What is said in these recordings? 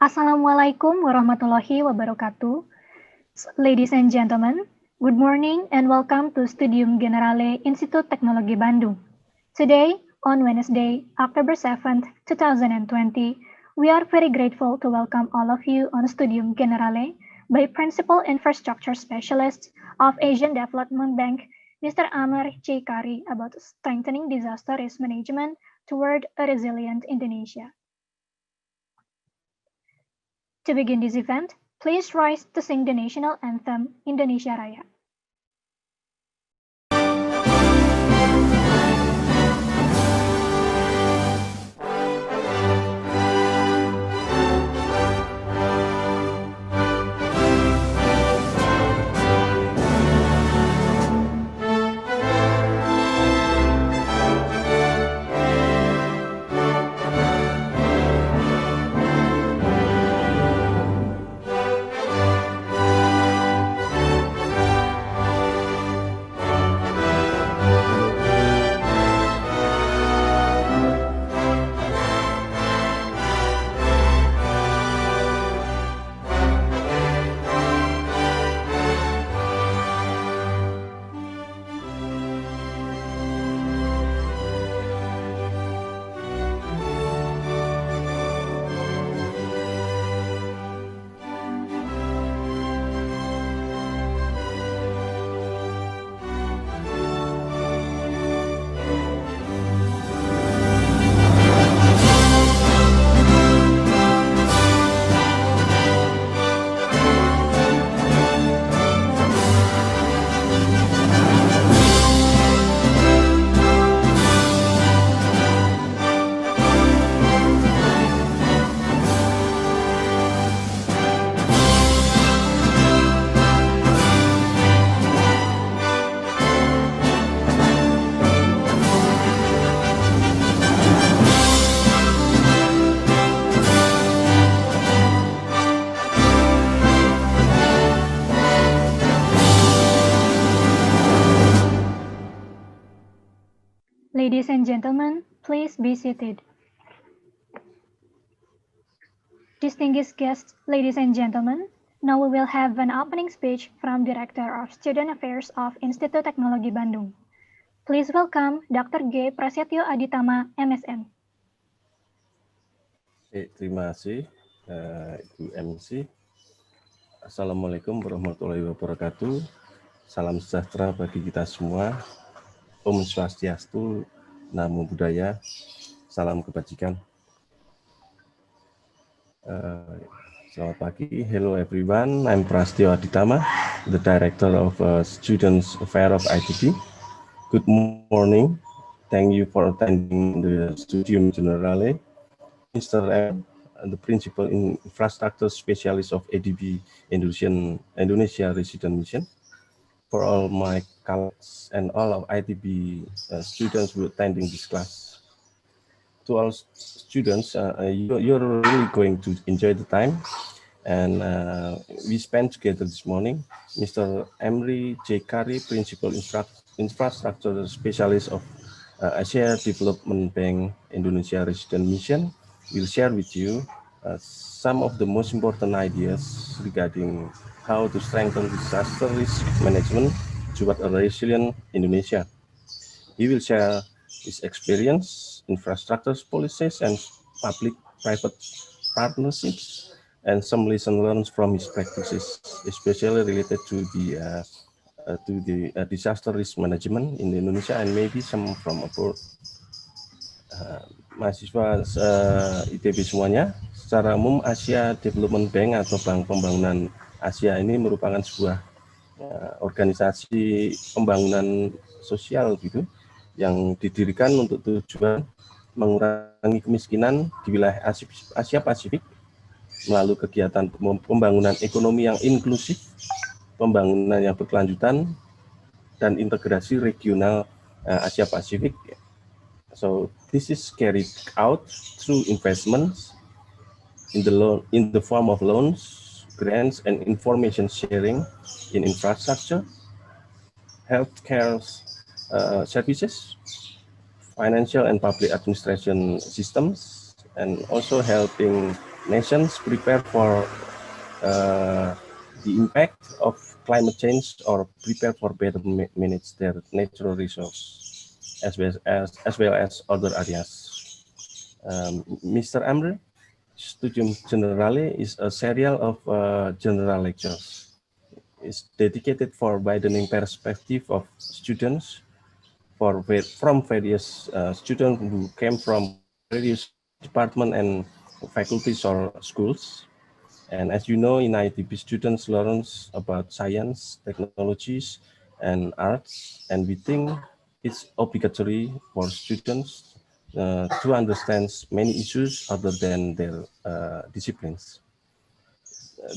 Assalamualaikum warahmatullahi wabarakatuh. Ladies and gentlemen, good morning and welcome to Studium Generale Institut Teknologi Bandung. Today, on Wednesday, October 7th, 2020, we are very grateful to welcome all of you on Studium Generale by Principal Infrastructure Specialist of Asian Development Bank, Mr. Amr J. Qari, about strengthening disaster risk management toward a resilient Indonesia. To begin this event, please rise to sing the national anthem, Indonesia Raya. Ladies and gentlemen, please be seated. Distinguished guests, ladies and gentlemen, now we will have an opening speech from Director of Student Affairs of Institut Teknologi Bandung. Please welcome Dr. G. Prasetyo Aditama, MSN. Terima kasih, Ibu MC. Assalamualaikum warahmatullahi wabarakatuh. Salam sejahtera bagi kita semua. Om Swastiastu, Namo Buddhaya, salam kebajikan. Selamat pagi, hello everyone. I'm Prasetyo Aditama, the Director of Students Affairs of ITB. Good morning. Thank you for attending the Studium Generale. Mr. M, the Principal Infrastructure Specialist of ADB Indonesia Resident Mission. For all my colleagues and all of ITB students who are attending this class. To all students, you're really going to enjoy the time. And we spent together this morning. Mr. Amr J. Principal Infrastructure Specialist of Asia Development Bank Indonesia Resident Mission will share with you some of the most important ideas regarding how to strengthen disaster risk management toward a resilient Indonesia. He will share his experience, infrastructure policies, and public-private partnerships, and some lessons learned from his practices, especially related to the disaster risk management in Indonesia, and maybe some from abroad. Mahasiswa ITB semuanya, secara umum Asia Development Bank atau Bank Pembangunan Asia ini merupakan sebuah organisasi pembangunan sosial gitu yang didirikan untuk tujuan mengurangi kemiskinan di wilayah Asia Pasifik melalui kegiatan pembangunan ekonomi yang inklusif, pembangunan yang berkelanjutan, dan integrasi regional Asia Pasifik. So this is carried out through investments in the form of loans, grants, and information sharing in infrastructure, healthcare services, financial and public administration systems, and also helping nations prepare for the impact of climate change or prepare for better manage their natural resource as well as other areas. Mr. Amr, Studium Generale is a serial of general lectures. It's dedicated for widening perspective of students from various students who came from various departments and faculties or schools. And as you know, in ITB, students learn about science, technologies, and arts. And we think it's obligatory for students to understand many issues other than their disciplines.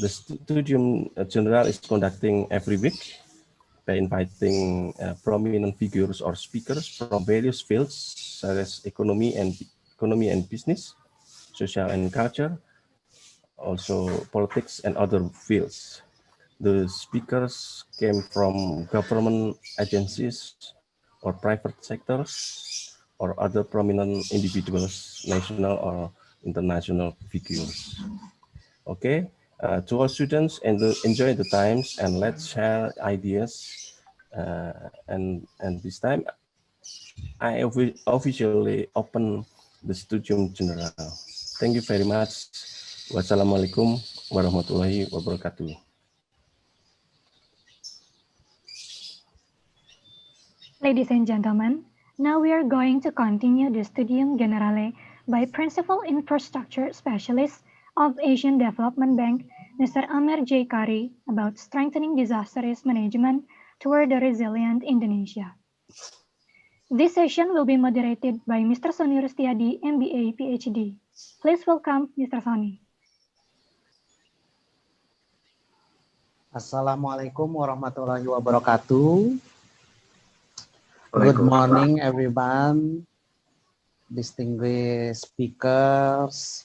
The Studium General is conducting every week by inviting prominent figures or speakers from various fields such as economy and business, social and culture, also politics and other fields. The speakers came from government agencies or private sectors or other prominent individuals, national or international figures. Okay, to all students, enjoy the times and let's share ideas. And this time, I officially open the Studium General. Thank you very much. Wassalamualaikum warahmatullahi wabarakatuh. Ladies and gentlemen, now we are going to continue the Studium Generale by Principal Infrastructure Specialist of Asian Development Bank, Mr. Amr J. Qari, about strengthening disaster risk management toward a resilient Indonesia. This session will be moderated by Mr. Sony Rustiadi, MBA, PhD. Please welcome Mr. Sony. Assalamualaikum warahmatullahi wabarakatuh. Good morning, everyone. Distinguished speakers,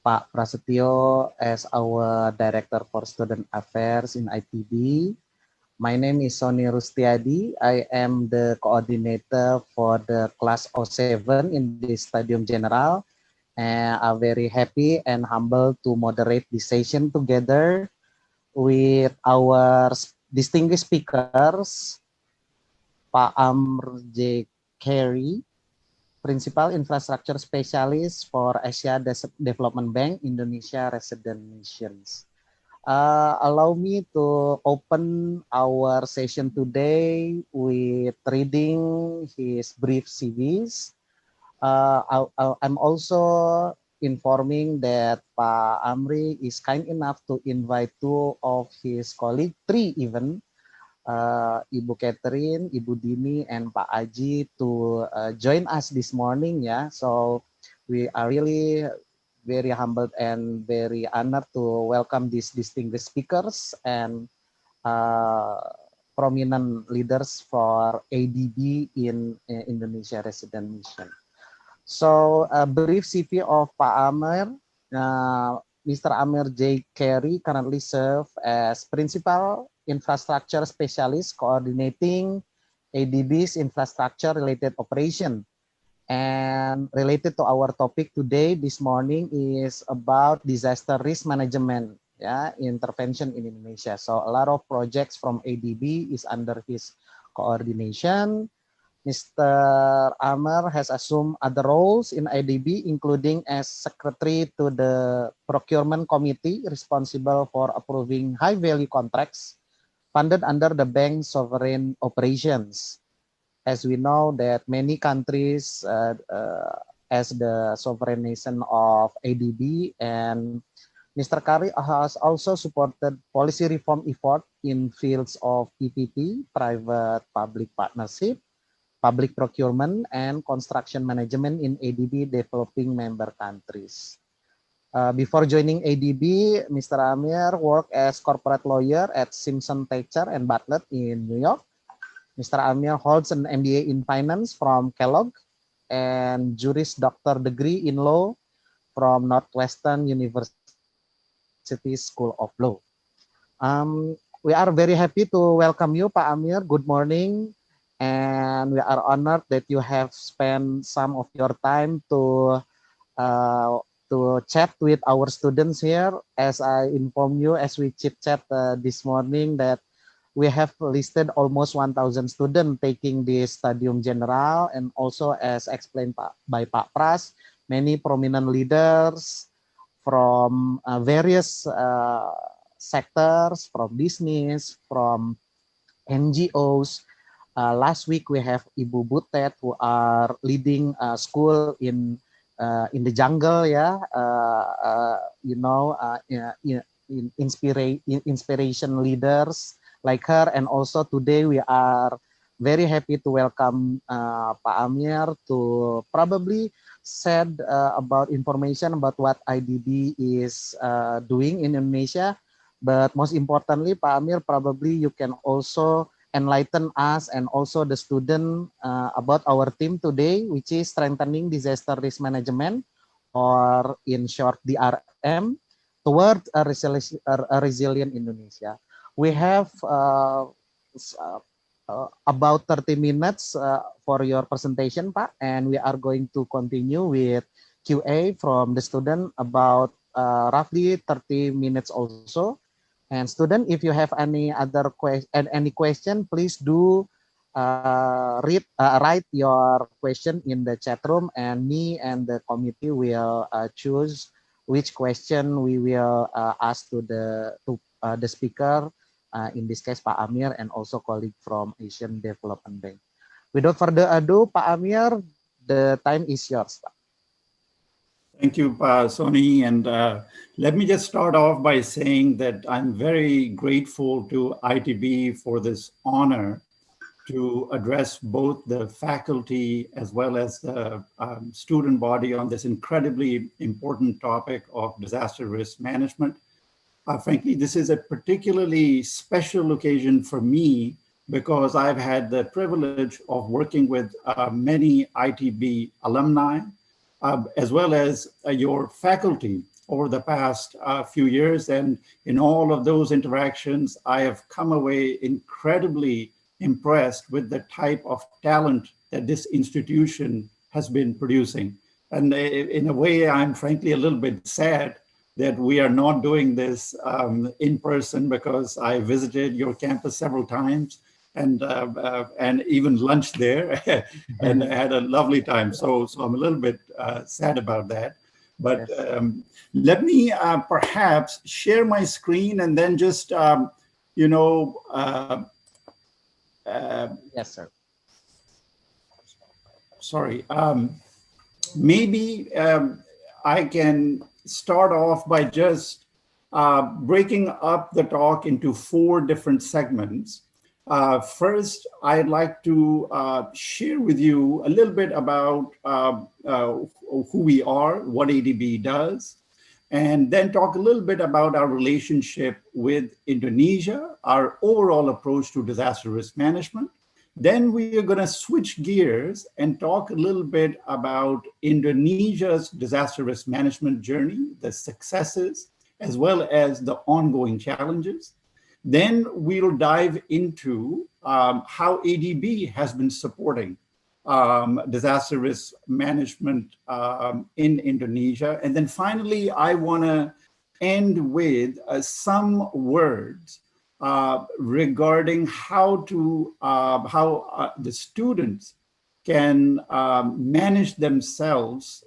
Pak Prasetyo as our Director for Student Affairs in ITB. My name is Sony Rustiadi. I am the coordinator for the class 07 in the Studium Generale. And I'm very happy and humbled to moderate this session together with our distinguished speakers, Pak Amr J. Qari, Principal Infrastructure Specialist for Asia Development Bank, Indonesia Resident Missions. Allow me to open our session today with reading his brief CVs. I'm also informing that Pak Amri is kind enough to invite two of his colleagues, three even, Ibu Catherine, Ibu Dini, and Pak Aji to join us this morning. Yeah, so we are really very humbled and very honored to welcome these distinguished speakers and prominent leaders for ADB in Indonesia Resident Mission. So a brief CV of Pak Amr. Mr. Amr J. Qari currently serves as Principal Infrastructure Specialist coordinating ADB's infrastructure-related operation. And related to our topic today, this morning, is about disaster risk management, intervention in Indonesia. So a lot of projects from ADB is under his coordination. Mr. Amr has assumed other roles in IDB, including as secretary to the procurement committee responsible for approving high-value contracts funded under the bank's sovereign operations. As we know that many countries as the sovereign nation of ADB, and Mr. Qari has also supported policy reform effort in fields of PPP, private-public partnership, public procurement, and construction management in ADB developing member countries. Before joining ADB, Mr. Amir worked as corporate lawyer at Simpson Thacher and Bartlett in New York. Mr. Amir holds an MBA in finance from Kellogg and Juris Doctor degree in law from Northwestern University School of Law. We are very happy to welcome you, Pak Amir. Good morning. And we are honored that you have spent some of your time to to chat with our students here. As I inform you, as we chit chat this morning, that we have listed almost 1,000 students taking this Studium Generale, and also as explained by Pak Pras, many prominent leaders from various sectors, from business, from NGOs. Last week we have Ibu Butet who are leading a school in the jungle, yeah. Inspiration leaders like her, and also today we are very happy to welcome Pak Amir to probably said about information about what IDB is doing in Indonesia. But most importantly, Pak Amir, probably you can also enlighten us and also the student about our theme today, which is strengthening disaster risk management, or in short DRM, towards a resilient Indonesia. We have about 30 minutes for your presentation, Pak, and we are going to continue with QA from the student about roughly 30 minutes also. And student, if you have any other question, please do write your question in the chat room, and me and the committee will choose which question we will ask to the speaker. In this case, Pak Amir, and also colleague from Asian Development Bank. Without further ado, Pak Amir, the time is yours, Pak. Thank you, Sony. And let me just start off by saying that I'm very grateful to ITB for this honor to address both the faculty as well as the student body on this incredibly important topic of disaster risk management. Frankly, this is a particularly special occasion for me because I've had the privilege of working with many ITB alumni, as well as your faculty over the past few years. And in all of those interactions, I have come away incredibly impressed with the type of talent that this institution has been producing. And in a way, I'm frankly a little bit sad that we are not doing this in person, because I visited your campus several times and even lunched there and had a lovely time. So I'm a little bit sad about that. But let me perhaps share my screen and then just, yes, sir. Sorry. Maybe I can start off by just breaking up the talk into 4 different segments. First, I'd like to share with you a little bit about who we are, what ADB does, and then talk a little bit about our relationship with Indonesia, our overall approach to disaster risk management. Then we are going to switch gears and talk a little bit about Indonesia's disaster risk management journey, the successes, as well as the ongoing challenges. Then we'll dive into how ADB has been supporting disaster risk management in Indonesia. And then finally, I want to end with some words regarding how the students can manage themselves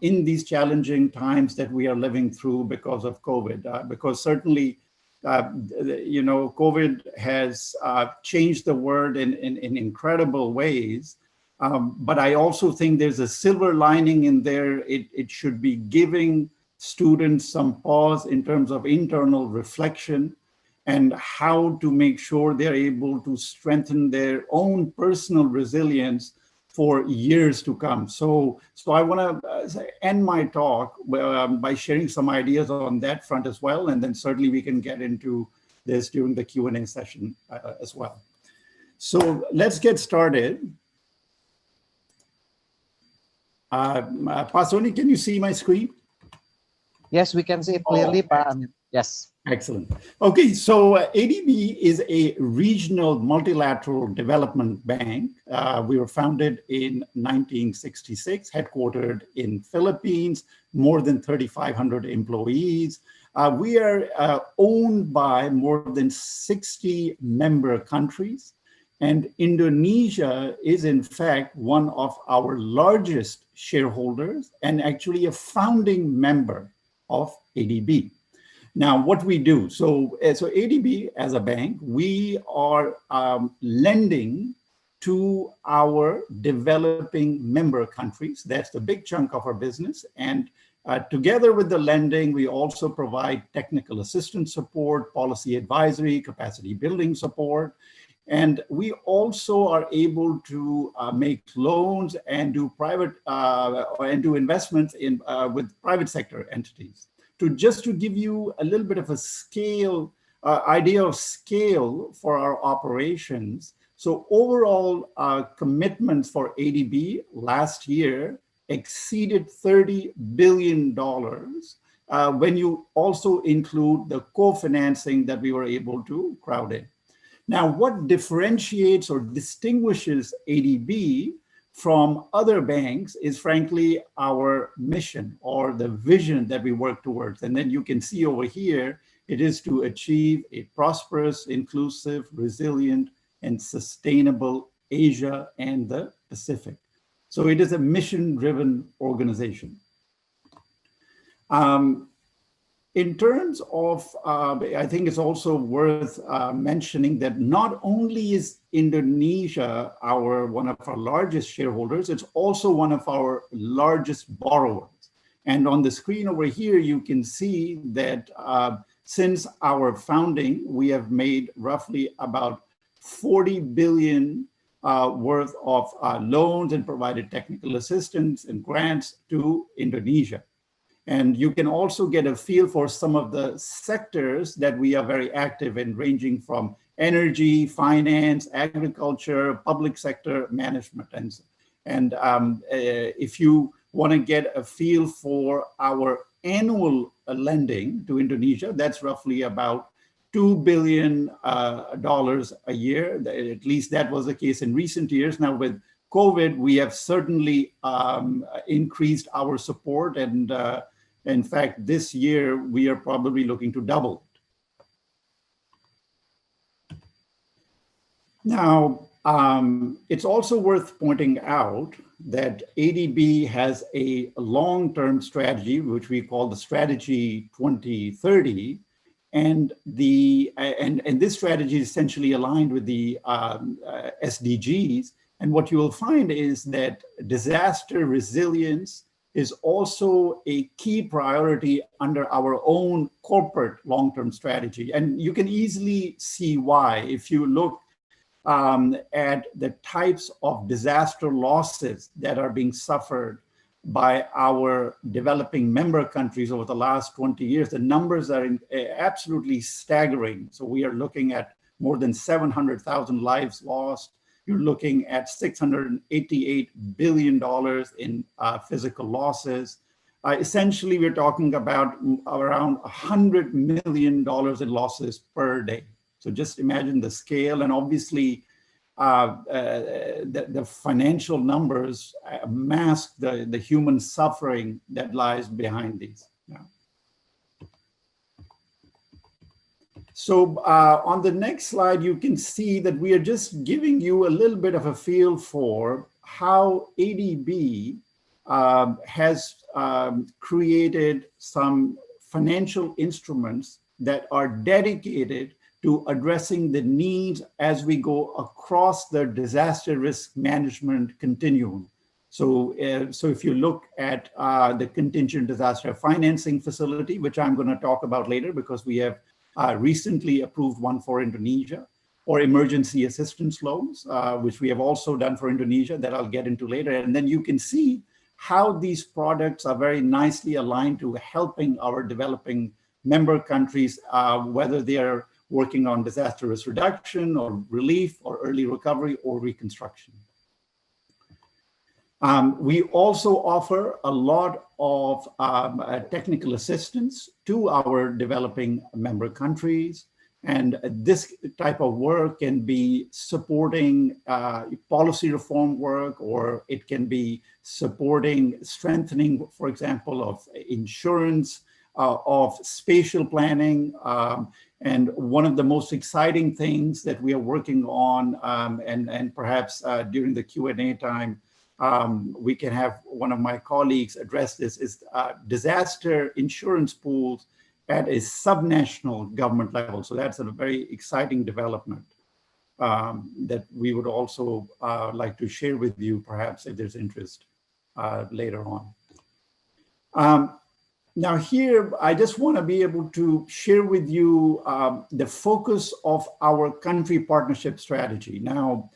in these challenging times that we are living through because of COVID. Because certainly, COVID has changed the world in incredible ways. But I also think there's a silver lining in there. It should be giving students some pause in terms of internal reflection and how to make sure they're able to strengthen their own personal resilience for years to come. So I want to end my talk by sharing some ideas on that front as well, and then certainly we can get into this during the Q&A session as well. So let's get started. Pasoni, can you see my screen? Yes, we can see it clearly, Pak Amir. Yes. Excellent. Okay, so ADB is a regional multilateral development bank. We were founded in 1966, headquartered in Philippines, more than 3,500 employees. We are owned by more than 60 member countries. And Indonesia is, in fact, one of our largest shareholders and actually a founding member of ADB. Now, what we do, so ADB as a bank, we are lending to our developing member countries. That's the big chunk of our business. And together with the lending, we also provide technical assistance support, policy advisory, capacity building support. And we also are able to make loans and do private and do investments in with private sector entities. Just to give you a little bit of a scale, idea of scale for our operations. So overall commitments for ADB last year exceeded $30 billion when you also include the co-financing that we were able to crowd in. Now, what differentiates or distinguishes ADB from other banks is frankly our mission or the vision that we work towards. And then you can see over here, it is to achieve a prosperous, inclusive, resilient, and sustainable Asia and the Pacific. So it is a mission-driven organization. In terms of, I think it's also worth mentioning that not only is Indonesia one of our largest shareholders, it's also one of our largest borrowers. And on the screen over here, you can see that since our founding, we have made roughly about 40 billion worth of loans and provided technical assistance and grants to Indonesia. And you can also get a feel for some of the sectors that we are very active in, ranging from energy, finance, agriculture, public sector management. And if you want to get a feel for our annual lending to Indonesia, that's roughly about $2 billion a year. At least that was the case in recent years. Now with COVID, we have certainly increased our support, and in fact, this year, we are probably looking to double it. Now, it's also worth pointing out that ADB has a long-term strategy, which we call the Strategy 2030. And this strategy is essentially aligned with the SDGs. And what you will find is that disaster resilience is also a key priority under our own corporate long-term strategy. And you can easily see why if you look at the types of disaster losses that are being suffered by our developing member countries over the last 20 years. The numbers are absolutely staggering. So we are looking at more than 700,000 lives lost. You're looking at $688 billion in physical losses. Essentially, we're talking about around $100 million in losses per day. So just imagine the scale, and obviously the financial numbers mask the human suffering that lies behind these. Yeah. So on the next slide, you can see that we are just giving you a little bit of a feel for how ADB has created some financial instruments that are dedicated to addressing the needs as we go across the disaster risk management continuum. So if you look at the contingent disaster financing facility, which I'm going to talk about later because we have recently approved one for Indonesia, or emergency assistance loans, which we have also done for Indonesia that I'll get into later. And then you can see how these products are very nicely aligned to helping our developing member countries, whether they are working on disaster risk reduction or relief or early recovery or reconstruction. We also offer a lot of technical assistance to our developing member countries. And this type of work can be supporting policy reform work, or it can be supporting strengthening, for example, of insurance, of spatial planning. And one of the most exciting things that we are working on, and perhaps during the Q&A time, we can have one of my colleagues address this, is disaster insurance pools at a subnational government level. So that's a very exciting development that we would also like to share with you, perhaps if there's interest later on. Now here, I just want to be able to share with you the focus of our country partnership strategy. Now,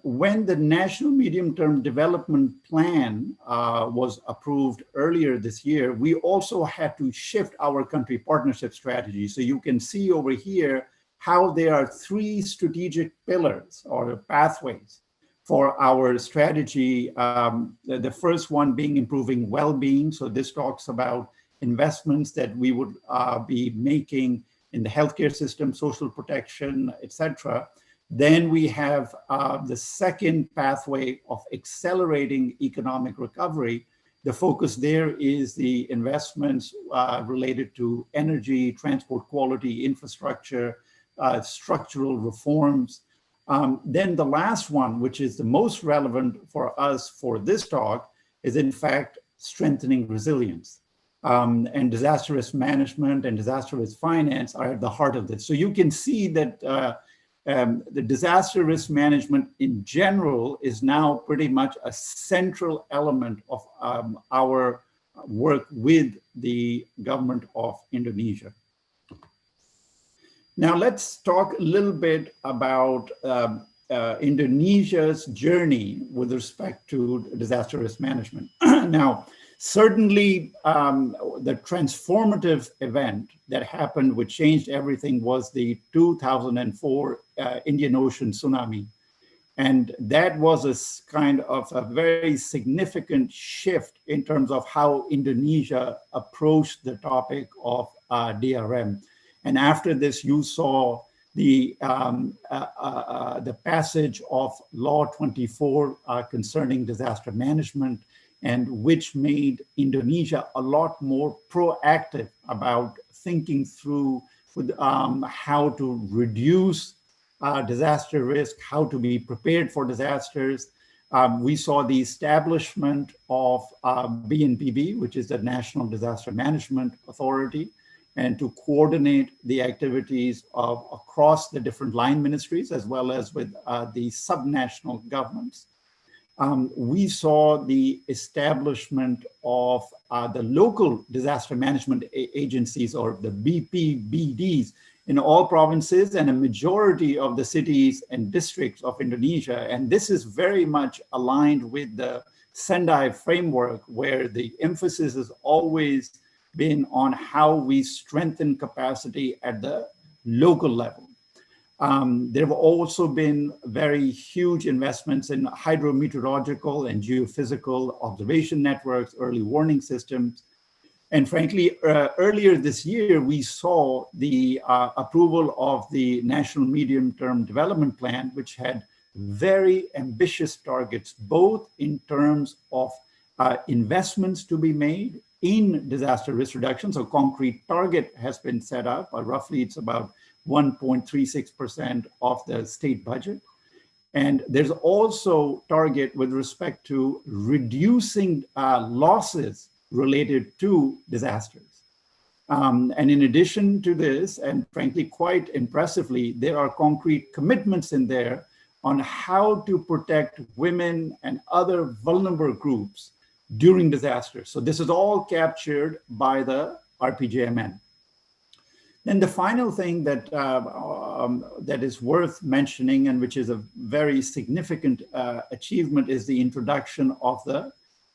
when the National Medium-Term Development Plan was approved earlier this year, we also had to shift our country partnership strategy. So you can see over here how there are three strategic pillars or pathways for our strategy. The first one being improving well-being. So this talks about investments that we would be making in the healthcare system, social protection, etc. Then we have the second pathway of accelerating economic recovery. The focus there is the investments related to energy, transport quality, infrastructure, structural reforms. Then the last one, which is the most relevant for us for this talk, is in fact strengthening resilience. And disaster risk management and disaster risk finance are at the heart of this. So you can see that the disaster risk management in general is now pretty much a central element of our work with the government of Indonesia. Now let's talk a little bit about Indonesia's journey with respect to disaster risk management. Now, certainly, the transformative event that happened, which changed everything, was the 2004 Indian Ocean tsunami. And that was a kind of a very significant shift in terms of how Indonesia approached the topic of DRM. And after this, you saw the passage of Law 24 concerning disaster management, and which made Indonesia a lot more proactive about thinking through with, how to reduce disaster risk, how to be prepared for disasters. We saw the establishment of BNPB, which is the National Disaster Management Authority, and to coordinate the activities of across the different line ministries, as well as with the subnational governments. We saw the establishment of the local disaster management agencies, or the BPBDs, in all provinces and a majority of the cities and districts of Indonesia. And this is very much aligned with the Sendai framework, where the emphasis has always been on how we strengthen capacity at the local level. There have also been very huge investments in hydrometeorological and geophysical observation networks, early warning systems. And frankly, earlier this year, we saw the approval of the National Medium-Term Development Plan, which had very ambitious targets, both in terms of investments to be made in disaster risk reduction. So concrete target has been set up, roughly it's about 1.36% of the state budget. And there's also target with respect to reducing losses related to disasters. And in addition to this, and frankly, quite impressively, there are concrete commitments in there on how to protect women and other vulnerable groups during disasters. So this is all captured by the RPJMN. And the final thing that that is worth mentioning, and which is a very significant achievement, is the introduction of the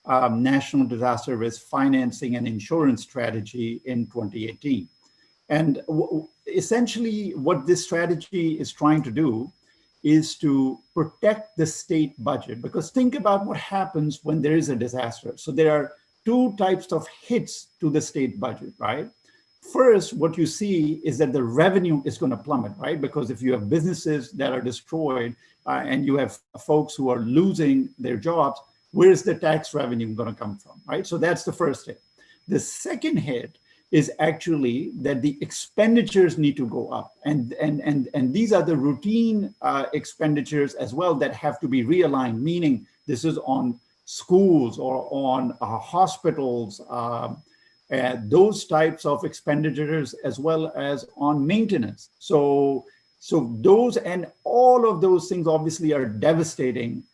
National Disaster Risk Financing and Insurance Strategy in 2018. And essentially what this strategy is trying to do is to protect the state budget, because think about what happens when there is a disaster. So there are two types of hits to the state budget, right? First, what you see is that the revenue is going to plummet, right? Because if you have businesses that are destroyed and you have folks who are losing their jobs, where's the tax revenue going to come from, right? So that's the first hit. The second hit is actually that the expenditures need to go up. And these are the routine expenditures as well that have to be realigned, meaning this is on schools or on hospitals, those types of expenditures, as well as on maintenance. So those and all of those things obviously are devastating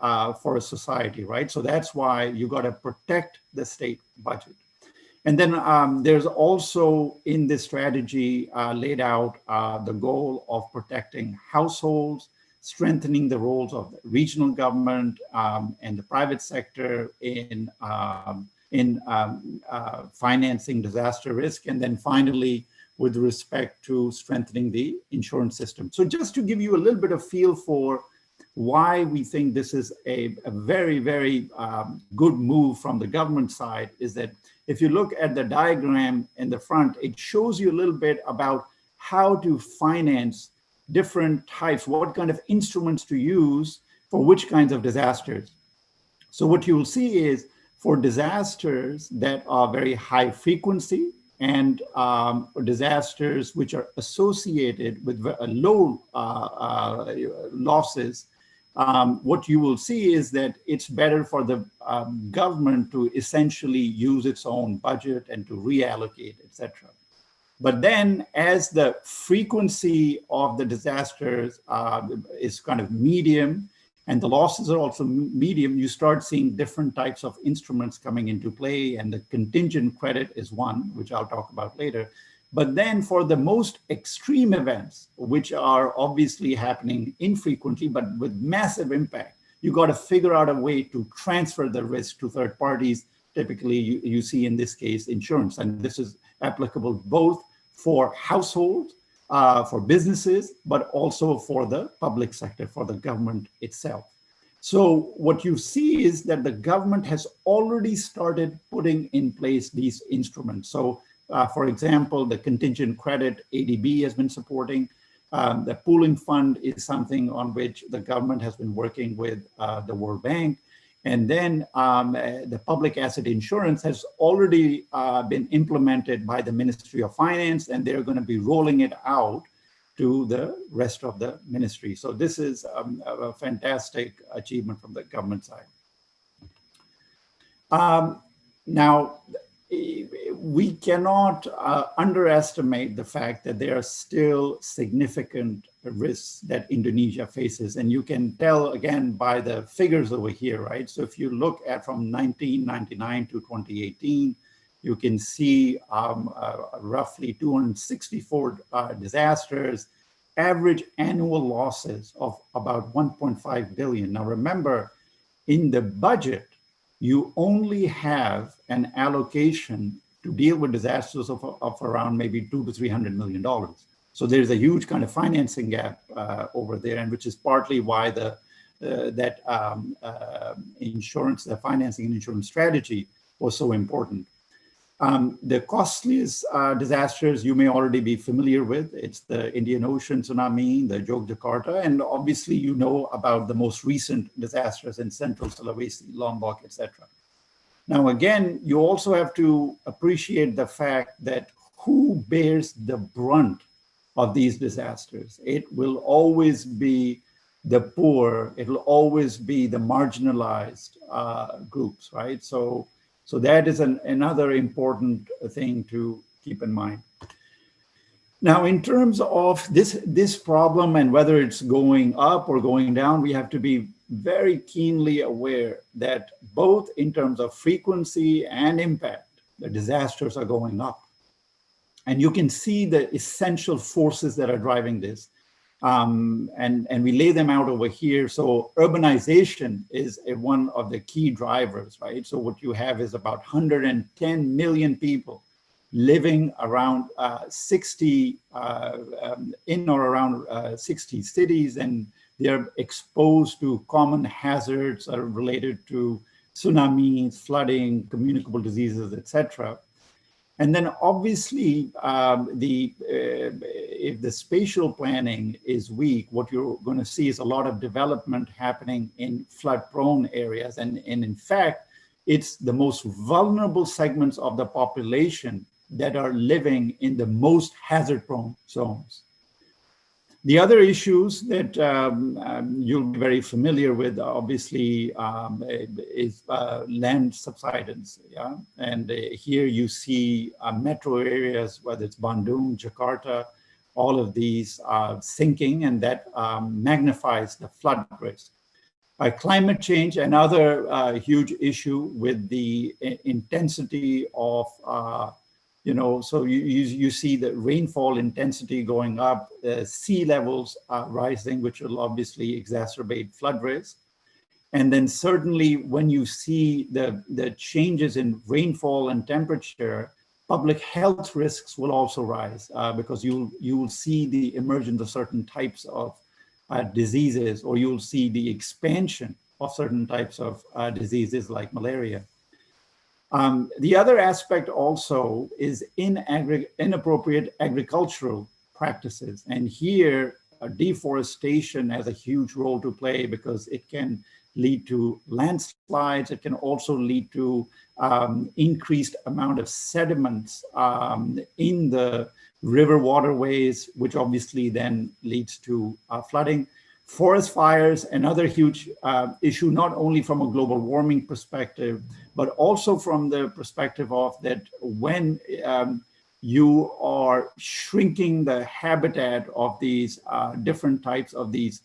for a society, right? So that's why you got to protect the state budget. And then there's also in this strategy laid out the goal of protecting households, strengthening the roles of the regional government and the private sector in financing disaster risk, and then finally with respect to strengthening the insurance system. So just to give you a little bit of feel for why we think this is a very, very good move from the government side, is that if you look at the diagram in the front, it shows you a little bit about how to finance different types, what kind of instruments to use for which kinds of disasters. So what you will see is for disasters that are very high frequency and disasters which are associated with low losses, what you will see is that it's better for the government to essentially use its own budget and to reallocate, etc. But then as the frequency of the disasters is kind of medium and the losses are also medium, you start seeing different types of instruments coming into play, and the contingent credit is one, which I'll talk about later. But then for the most extreme events, which are obviously happening infrequently, but with massive impact, you got to figure out a way to transfer the risk to third parties. Typically, you see in this case, insurance. And this is applicable both for households, for businesses, but also for the public sector, for the government itself. So what you see is that the government has already started putting in place these instruments. So for example, the contingent credit ADB has been supporting. The pooling fund is something on which the government has been working with the World Bank. And then the public asset insurance has already been implemented by the Ministry of Finance, and they're going to be rolling it out to the rest of the ministry. So this is a fantastic achievement from the government side. Now, we cannot underestimate the fact that there are still significant risks that Indonesia faces. And you can tell again by the figures over here, right? So if you look at from 1999 to 2018, you can see roughly 264 disasters, average annual losses of about 1.5 billion. Now remember, in the budget, you only have an allocation to deal with disasters of around maybe $200 to $300 million. So there's a huge kind of financing gap over there, and which is partly why that insurance, the financing and insurance strategy was so important. The costliest disasters you may already be familiar with. It's the Indian Ocean tsunami, the Yogyakarta, and obviously you know about the most recent disasters in Central Sulawesi, Lombok, etc. Now again, you also have to appreciate the fact that who bears the brunt of these disasters? It will always be the poor. It will always be the marginalized groups, right? So that is another important thing to keep in mind. Now, in terms of this problem and whether it's going up or going down, we have to be very keenly aware that both in terms of frequency and impact, the disasters are going up. And you can see the essential forces that are driving this. And we lay them out over here. So urbanization is one of the key drivers, right? So what you have is about 110 million people living around 60 cities, and They're exposed to common hazards related to tsunamis, flooding, communicable diseases, etc. And then obviously, if the spatial planning is weak, what you're going to see is a lot of development happening in flood-prone areas. And in fact, it's the most vulnerable segments of the population that are living in the most hazard-prone zones. The other issues that you'll be very familiar with, obviously, is land subsidence. Yeah? And here you see metro areas, whether it's Bandung, Jakarta, all of these sinking, and that magnifies the flood risk. Climate change, another huge issue with the intensity of so you see the rainfall intensity going up, sea levels rising, which will obviously exacerbate flood risk. And then certainly when you see the changes in rainfall and temperature, public health risks will also rise because you will see the emergence of certain types of diseases, or you'll see the expansion of certain types of diseases like malaria. The other aspect also is inappropriate agricultural practices. And here, deforestation has a huge role to play because it can lead to landslides. It can also lead to increased amount of sediments in the river waterways, which obviously then leads to flooding. Forest fires, another huge issue, not only from a global warming perspective, but also from the perspective of that when you are shrinking the habitat of these different types of these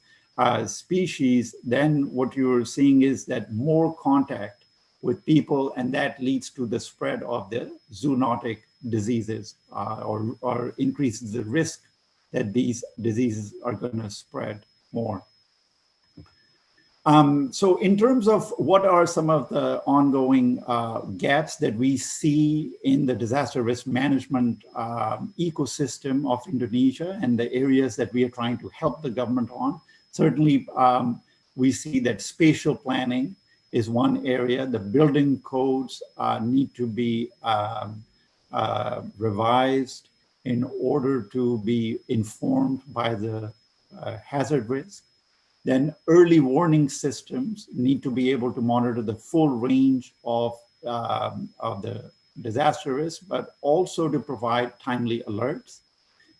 species, then what you're seeing is that more contact with people, and that leads to the spread of the zoonotic diseases or increases the risk that these diseases are going to spread more. So in terms of what are some of the ongoing gaps that we see in the disaster risk management ecosystem of Indonesia and the areas that we are trying to help the government on, certainly we see that spatial planning is one area. The building codes need to be revised in order to be informed by the hazard risk. Then early warning systems need to be able to monitor the full range of the disaster risk, but also to provide timely alerts.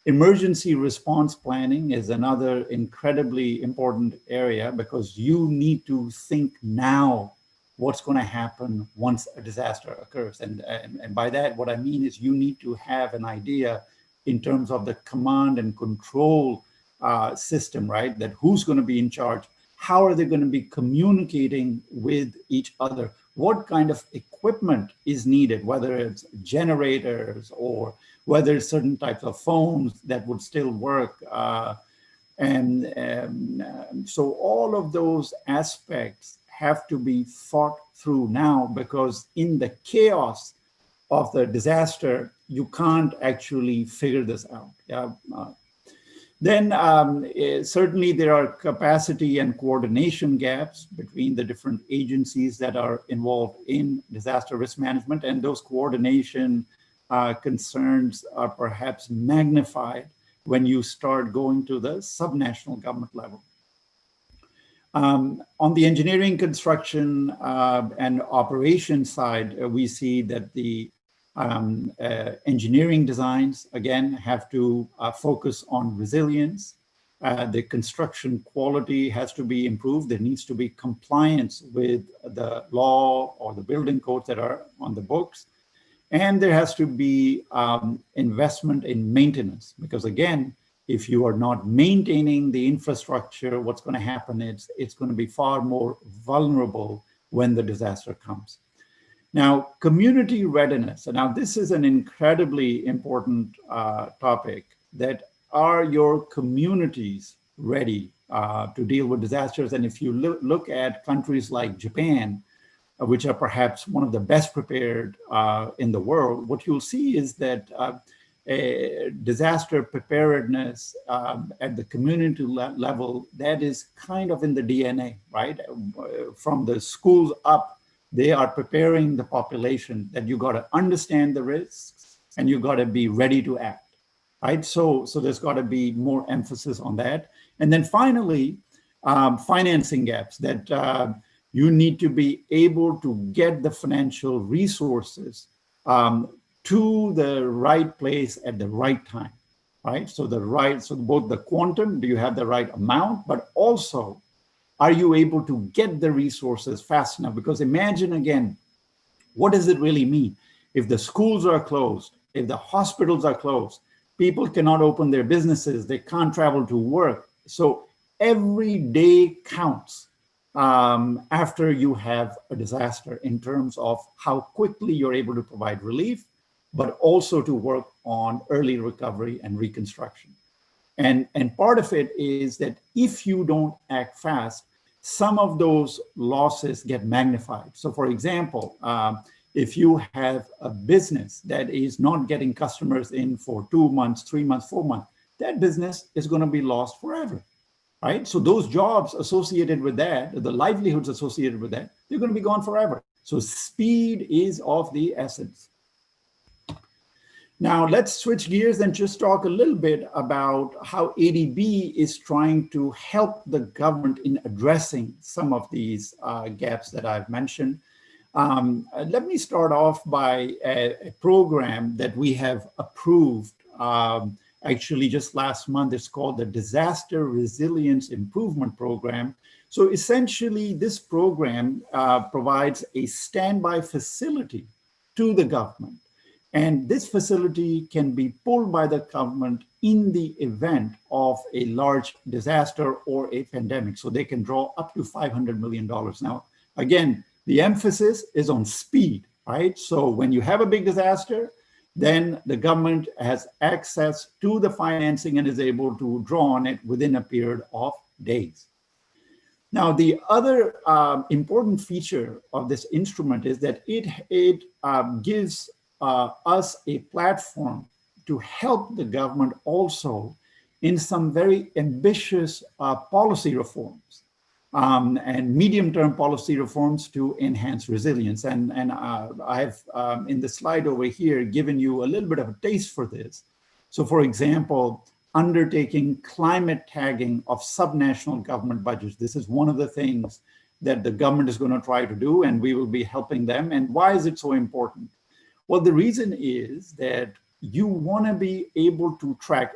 Emergency response planning is another incredibly important area because you need to think now what's going to happen once a disaster occurs. And by that, what I mean is you need to have an idea in terms of the command and control system, right? That who's going to be in charge? How are they going to be communicating with each other? What kind of equipment is needed, whether it's generators or whether it's certain types of phones that would still work. So all of those aspects have to be thought through now, because in the chaos of the disaster, you can't actually figure this out. Yeah. Then certainly there are capacity and coordination gaps between the different agencies that are involved in disaster risk management, and those coordination concerns are perhaps magnified when you start going to the subnational government level. On the engineering, construction, and operation side, we see that the engineering designs, again, have to focus on resilience. The construction quality has to be improved. There needs to be compliance with the law or the building codes that are on the books. And there has to be investment in maintenance, because again, if you are not maintaining the infrastructure, what's going to happen is it's going to be far more vulnerable when the disaster comes. Now, community readiness. Now, this is an incredibly important topic. That are your communities ready to deal with disasters? And if you look at countries like Japan, which are perhaps one of the best prepared in the world, what you'll see is that disaster preparedness at the community level, that is kind of in the DNA, right? From the schools up, they are preparing the population that you got to understand the risks and you got to be ready to act, right? So there's got to be more emphasis on that. And then finally, financing gaps, that you need to be able to get the financial resources to the right place at the right time, right? So both the quantum, do you have the right amount, but also, are you able to get the resources fast enough? Because imagine again, what does it really mean? If the schools are closed, if the hospitals are closed, people cannot open their businesses, they can't travel to work. So every day counts after you have a disaster in terms of how quickly you're able to provide relief, but also to work on early recovery and reconstruction. And part of it is that if you don't act fast, some of those losses get magnified. So for example, if you have a business that is not getting customers in for 2 months, 3 months, 4 months, that business is going to be lost forever, right? So those jobs associated with that, the livelihoods associated with that, they're going to be gone forever. So speed is of the essence. Now, let's switch gears and just talk a little bit about how ADB is trying to help the government in addressing some of these gaps that I've mentioned. Let me start off by a program that we have approved actually just last month. It's called the Disaster Resilience Improvement Program. So essentially, this program provides a standby facility to the government. And this facility can be pulled by the government in the event of a large disaster or a pandemic. So they can draw up to $500 million. Now, again, the emphasis is on speed, right? So when you have a big disaster, then the government has access to the financing and is able to draw on it within a period of days. Now, the other important feature of this instrument is that it gives us a platform to help the government also in some very ambitious policy reforms and medium-term policy reforms to enhance resilience. And I've, in the slide over here, given you a little bit of a taste for this. So for example, undertaking climate tagging of subnational government budgets. This is one of the things that the government is going to try to do, and we will be helping them. And why is it so important? Well, the reason is that you want to be able to track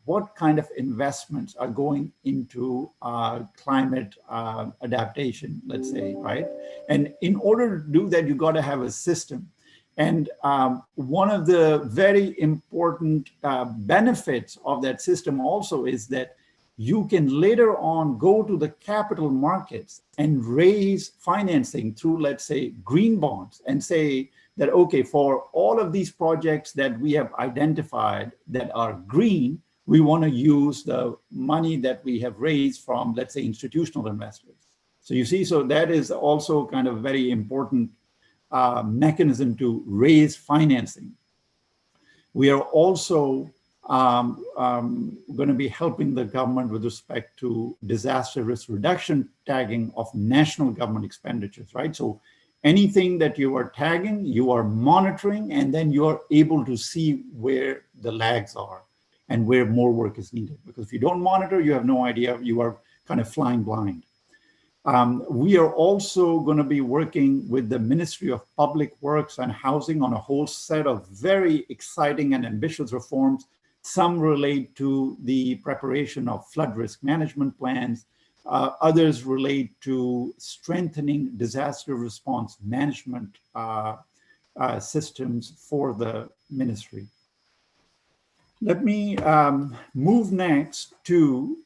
what kind of investments are going into climate adaptation, let's say, right? And in order to do that, you got to have a system. And one of the very important benefits of that system also is that you can later on go to the capital markets and raise financing through, let's say, green bonds and say that, okay, for all of these projects that we have identified that are green, we want to use the money that we have raised from, let's say, institutional investors. So you see, so that is also kind of very important mechanism to raise financing. We are also going to be helping the government with respect to disaster risk reduction tagging of national government expenditures, right? So anything that you are tagging, you are monitoring, and then you're able to see where the lags are and where more work is needed. Because if you don't monitor, you have no idea, you are kind of flying blind. We are also going to be working with the Ministry of Public Works and Housing on a whole set of very exciting and ambitious reforms. Some relate to the preparation of flood risk management plans. Others relate to strengthening disaster response management systems for the ministry. Let me move next to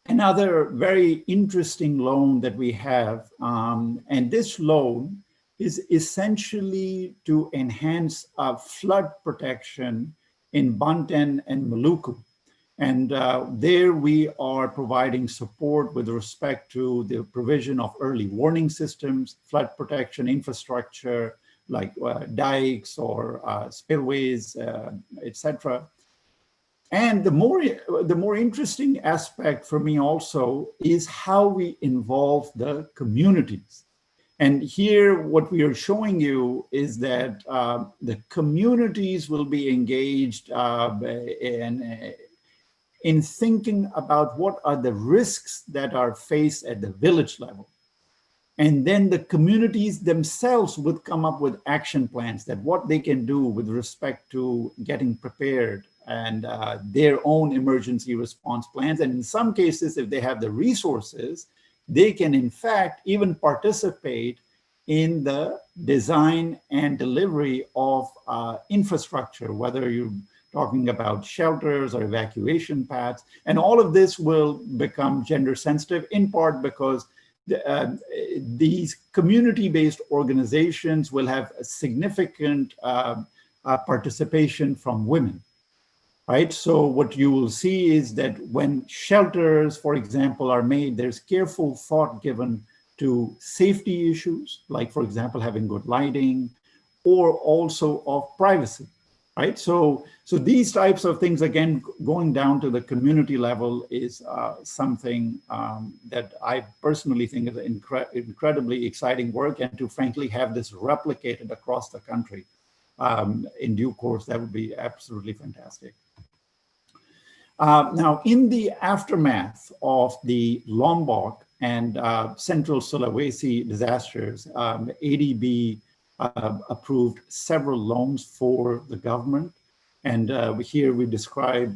another very interesting loan that we have. And this loan is essentially to enhance flood protection in Banten and Maluku. And there we are providing support with respect to the provision of early warning systems, flood protection infrastructure, like dikes or spillways, etc. And the more interesting aspect for me also is how we involve the communities. And here, what we are showing you is that the communities will be engaged in thinking about what are the risks that are faced at the village level. And then the communities themselves would come up with action plans that what they can do with respect to getting prepared and their own emergency response plans. And in some cases, if they have the resources, they can in fact even participate in the design and delivery of infrastructure, whether you're talking about shelters or evacuation paths. And all of this will become gender sensitive, in part because these community-based organizations will have a significant participation from women, right? So what you will see is that when shelters, for example, are made, there's careful thought given to safety issues, like, for example, having good lighting, or also of privacy. Right, so these types of things, again, going down to the community level is something that I personally think is incredibly exciting work, and to frankly have this replicated across the country in due course, that would be absolutely fantastic. Now, in the aftermath of the Lombok and Central Sulawesi disasters, ADB approved several loans for the government. And here we describe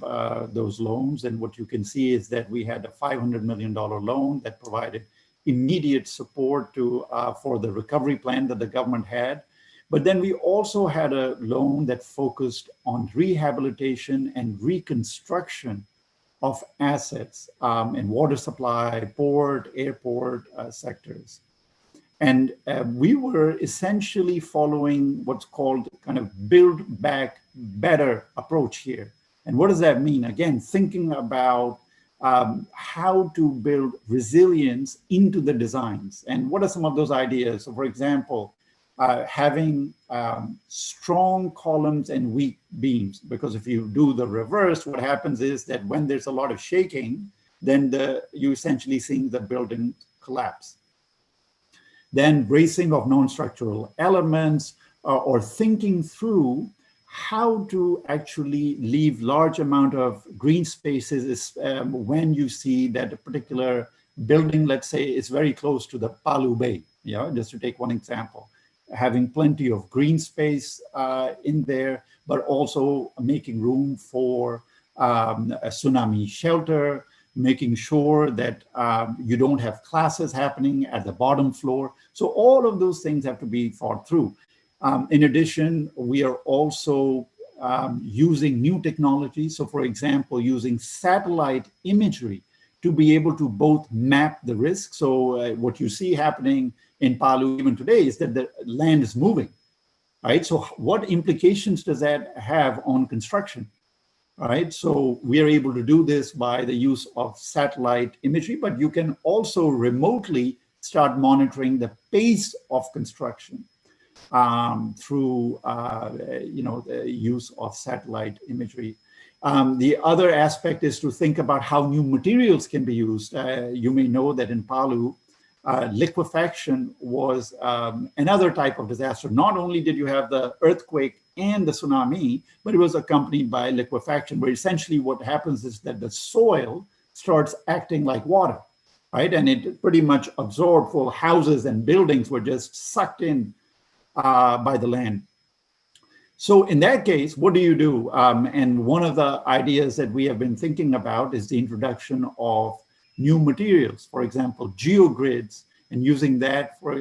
those loans. And what you can see is that we had a $500 million loan that provided immediate support to for the recovery plan that the government had. But then we also had a loan that focused on rehabilitation and reconstruction of assets in water supply, port, airport sectors. And we were essentially following what's called kind of build back better approach here. And what does that mean? Again, thinking about how to build resilience into the designs. And what are some of those ideas? So for example, having strong columns and weak beams, because if you do the reverse, what happens is that when there's a lot of shaking, then you essentially seeing the building collapse. Then bracing of non-structural elements, or thinking through how to actually leave large amount of green spaces when you see that a particular building, let's say, is very close to the Palu Bay, just to take one example. Having plenty of green space in there, but also making room for a tsunami shelter, making sure that you don't have classes happening at the bottom floor. So all of those things have to be thought through. In addition, we are also using new technology. So for example, using satellite imagery to be able to both map the risk. So what you see happening in Palu even today is that the land is moving, right? So what implications does that have on construction? All right, so we are able to do this by the use of satellite imagery, but you can also remotely start monitoring the pace of construction through the use of satellite imagery. The other aspect is to think about how new materials can be used. You may know that in Palu, liquefaction was another type of disaster. Not only did you have the earthquake and the tsunami, but it was accompanied by liquefaction, where essentially what happens is that the soil starts acting like water, right? And it pretty much absorbed full houses and buildings were just sucked in by the land. So in that case, what do you do? And one of the ideas that we have been thinking about is the introduction of new materials, for example, geogrids, and using that for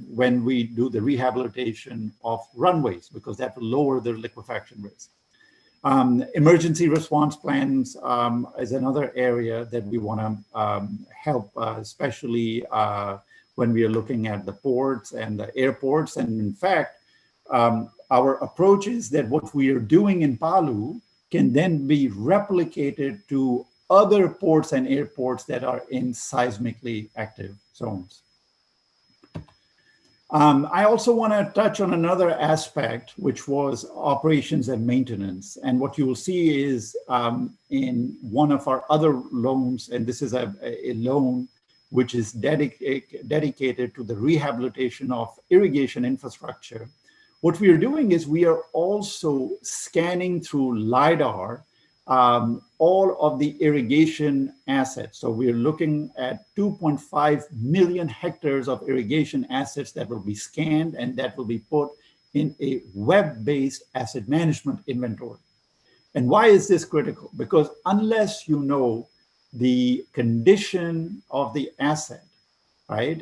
when we do the rehabilitation of runways, because that will lower the liquefaction risk. Emergency response plans is another area that we want to help, especially when we are looking at the ports and the airports. And in fact, our approach is that what we are doing in Palu can then be replicated to other ports and airports that are in seismically active zones. I also want to touch on another aspect, which was operations and maintenance. And what you will see is in one of our other loans, and this is a loan which is dedicated to the rehabilitation of irrigation infrastructure. What we are doing is we are also scanning through LiDAR all of the irrigation assets. So we're looking at 2.5 million hectares of irrigation assets that will be scanned and that will be put in a web-based asset management inventory. And why is this critical? Because unless you know the condition of the asset, right,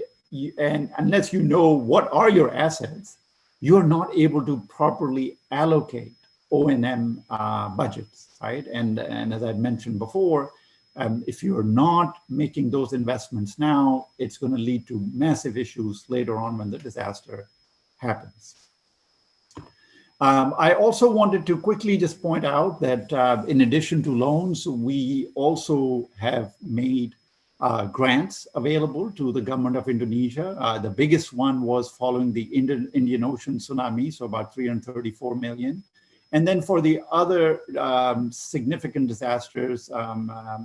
and unless you know what are your assets, you're not able to properly allocate O&M budgets, right? And as I mentioned before, if you're not making those investments now, it's going to lead to massive issues later on when the disaster happens. I also wanted to quickly just point out that in addition to loans, we also have made grants available to the government of Indonesia. The biggest one was following the Indian Ocean tsunami, so about 334 million. And then for the other significant disasters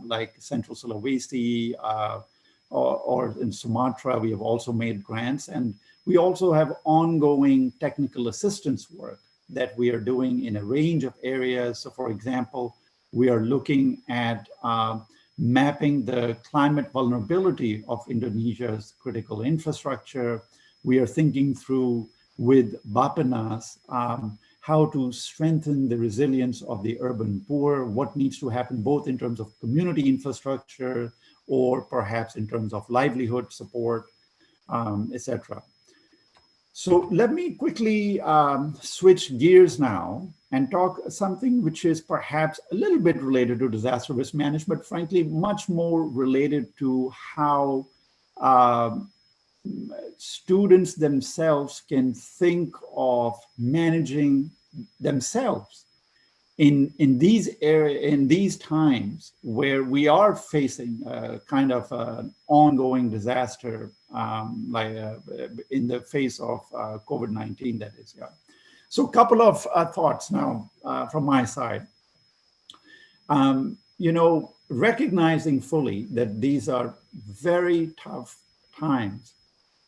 like Central Sulawesi or in Sumatra, we have also made grants. And we also have ongoing technical assistance work that we are doing in a range of areas. So for example, we are looking at mapping the climate vulnerability of Indonesia's critical infrastructure. We are thinking through with Bappenas how to strengthen the resilience of the urban poor, what needs to happen both in terms of community infrastructure or perhaps in terms of livelihood support, etc. So let me quickly switch gears now and talk something which is perhaps a little bit related to disaster risk management, but frankly, much more related to how students themselves can think of managing themselves in these times where we are facing kind of an ongoing disaster, in the face of COVID-19, that is. Yeah. So a couple of thoughts now from my side. Recognizing fully that these are very tough times,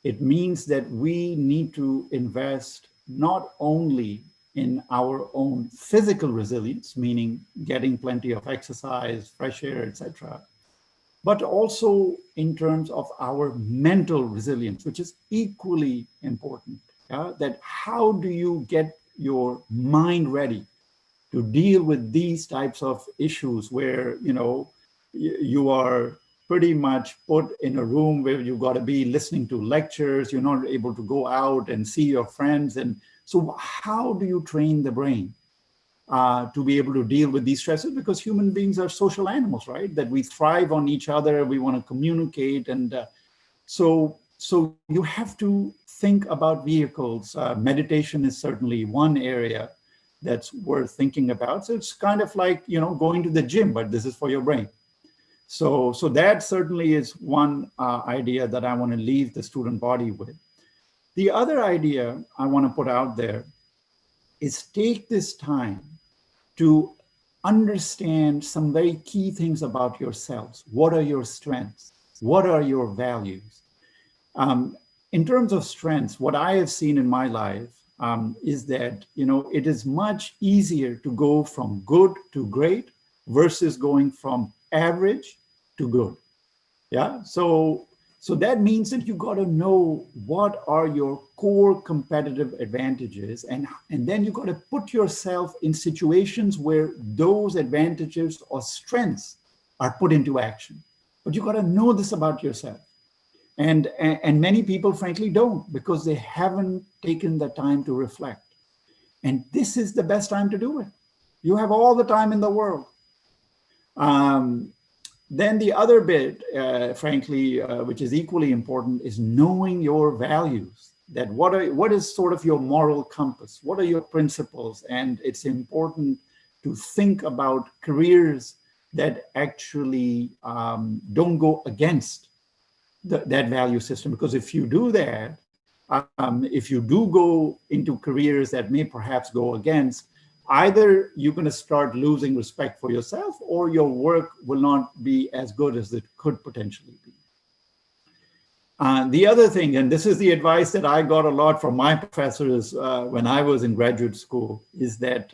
it means that we need to invest not only in our own physical resilience, meaning getting plenty of exercise, fresh air, etc., but also in terms of our mental resilience, which is equally important. That how do you get your mind ready to deal with these types of issues where, you are pretty much put in a room where you've got to be listening to lectures, you're not able to go out and see your friends. And so how do you train the brain to be able to deal with these stresses? Because human beings are social animals, right? That we thrive on each other, we want to communicate. And so you have to think about vehicles. Meditation is certainly one area that's worth thinking about. So it's kind of like, going to the gym, but this is for your brain. So that certainly is one idea that I want to leave the student body with. The other idea I want to put out there is take this time to understand some very key things about yourselves. What are your strengths? What are your values? In terms of strengths, what I have seen in my life is that, it is much easier to go from good to great versus going from average to good. Yeah. So that means that you got to know what are your core competitive advantages, and then you got to put yourself in situations where those advantages or strengths are put into action. But you got to know this about yourself. And many people, frankly, don't, because they haven't taken the time to reflect. And this is the best time to do it. You have all the time in the world. Then the other bit, frankly, which is equally important, is knowing your values. That what is sort of your moral compass? What are your principles? And it's important to think about careers that actually don't go against that value system. Because if you do that, if you do go into careers that may perhaps go against, either you're going to start losing respect for yourself or your work will not be as good as it could potentially be. The other thing, and this is the advice that I got a lot from my professors when I was in graduate school, is that,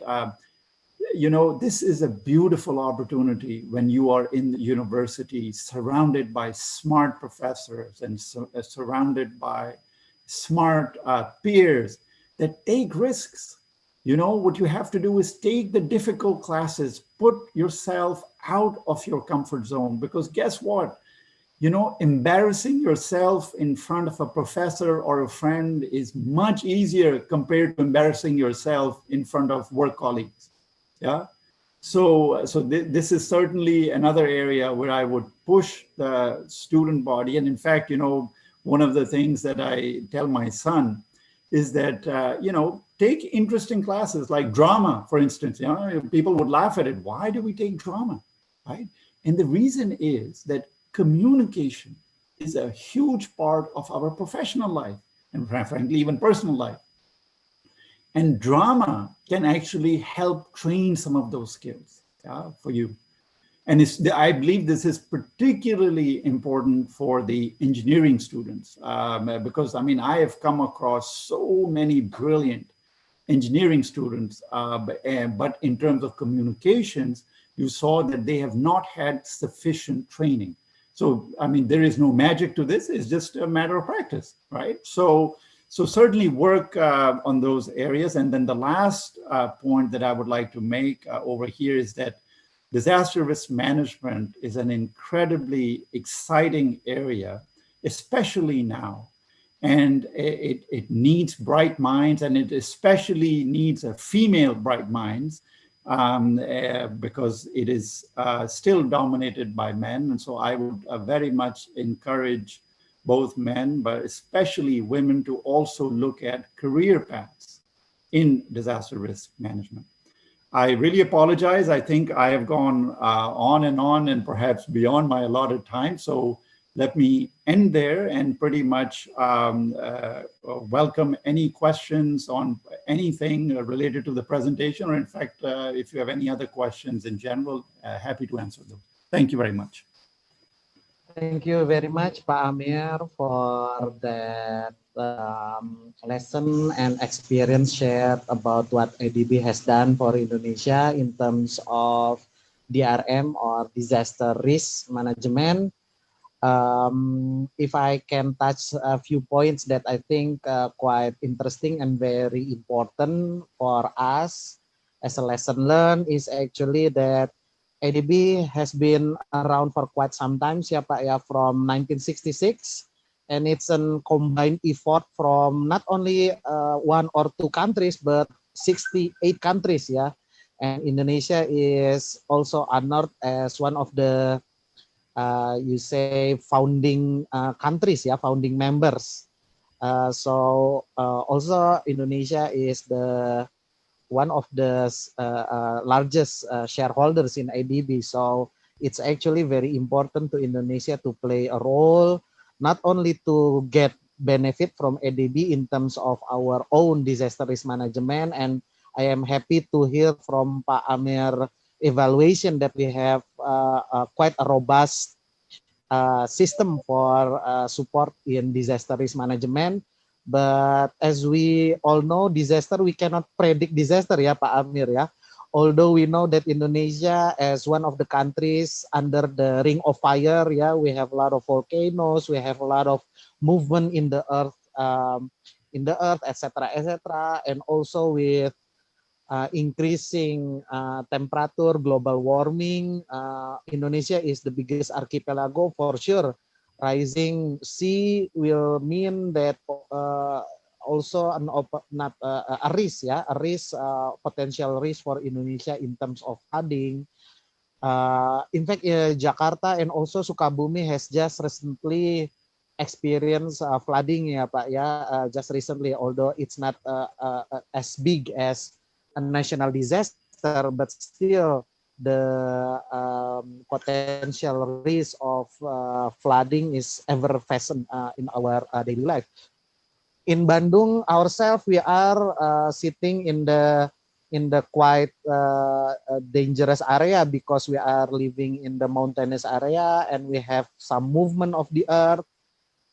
this is a beautiful opportunity when you are in the university surrounded by smart professors and surrounded by smart peers that take risks. What you have to do is take the difficult classes, put yourself out of your comfort zone, because guess what? Embarrassing yourself in front of a professor or a friend is much easier compared to embarrassing yourself in front of work colleagues. Yeah. So this is certainly another area where I would push the student body. And in fact, one of the things that I tell my son is that, take interesting classes like drama, for instance. People would laugh at it. Why do we take drama, right? And the reason is that communication is a huge part of our professional life and frankly, even personal life. And drama can actually help train some of those skills for you. And I believe this is particularly important for the engineering students because, I have come across so many brilliant engineering students, but in terms of communications, you saw that they have not had sufficient training. So, there is no magic to this. It's just a matter of practice, right? So certainly work on those areas. And then the last point that I would like to make over here is that disaster risk management is an incredibly exciting area, especially now. And it needs bright minds, and it especially needs a female bright minds because it is still dominated by men. And so I would very much encourage both men, but especially women, to also look at career paths in disaster risk management. I really apologize. I think I have gone on and perhaps beyond my allotted time. So let me end there and pretty much welcome any questions on anything related to the presentation, or in fact, if you have any other questions in general, happy to answer them. Thank you very much. Thank you very much, Pak Amir, for that lesson and experience shared about what ADB has done for Indonesia in terms of DRM or disaster risk management. If I can touch a few points that I think quite interesting and very important for us as a lesson learned is actually that ADB has been around for quite some time, Pak, from 1966, and it's a combined effort from not only one or two countries, but 68 countries, and Indonesia is also honored as one of the founding countries, founding members. So also Indonesia is one of the largest shareholders in ADB. So it's actually very important to Indonesia to play a role, not only to get benefit from ADB in terms of our own disaster risk management. And I am happy to hear from Pak Amir evaluation that we have quite a robust system for support in disaster risk management. But as we all know, disaster, we cannot predict disaster, Pak Amir, Although we know that Indonesia, as one of the countries under the ring of fire, we have a lot of volcanoes, we have a lot of movement in the earth, etc., and also with increasing temperature, global warming, Indonesia is the biggest archipelago for sure. Rising sea will mean that also a risk, potential risk for Indonesia in terms of flooding. In fact, Jakarta and also Sukabumi has just recently experienced flooding, Pak, just recently, although it's not as big as a national disaster, but still the potential risk of flooding is ever present in our daily life. in Bandung ourselves, we are sitting in the quite dangerous area because we are living in the mountainous area and we have some movement of the earth.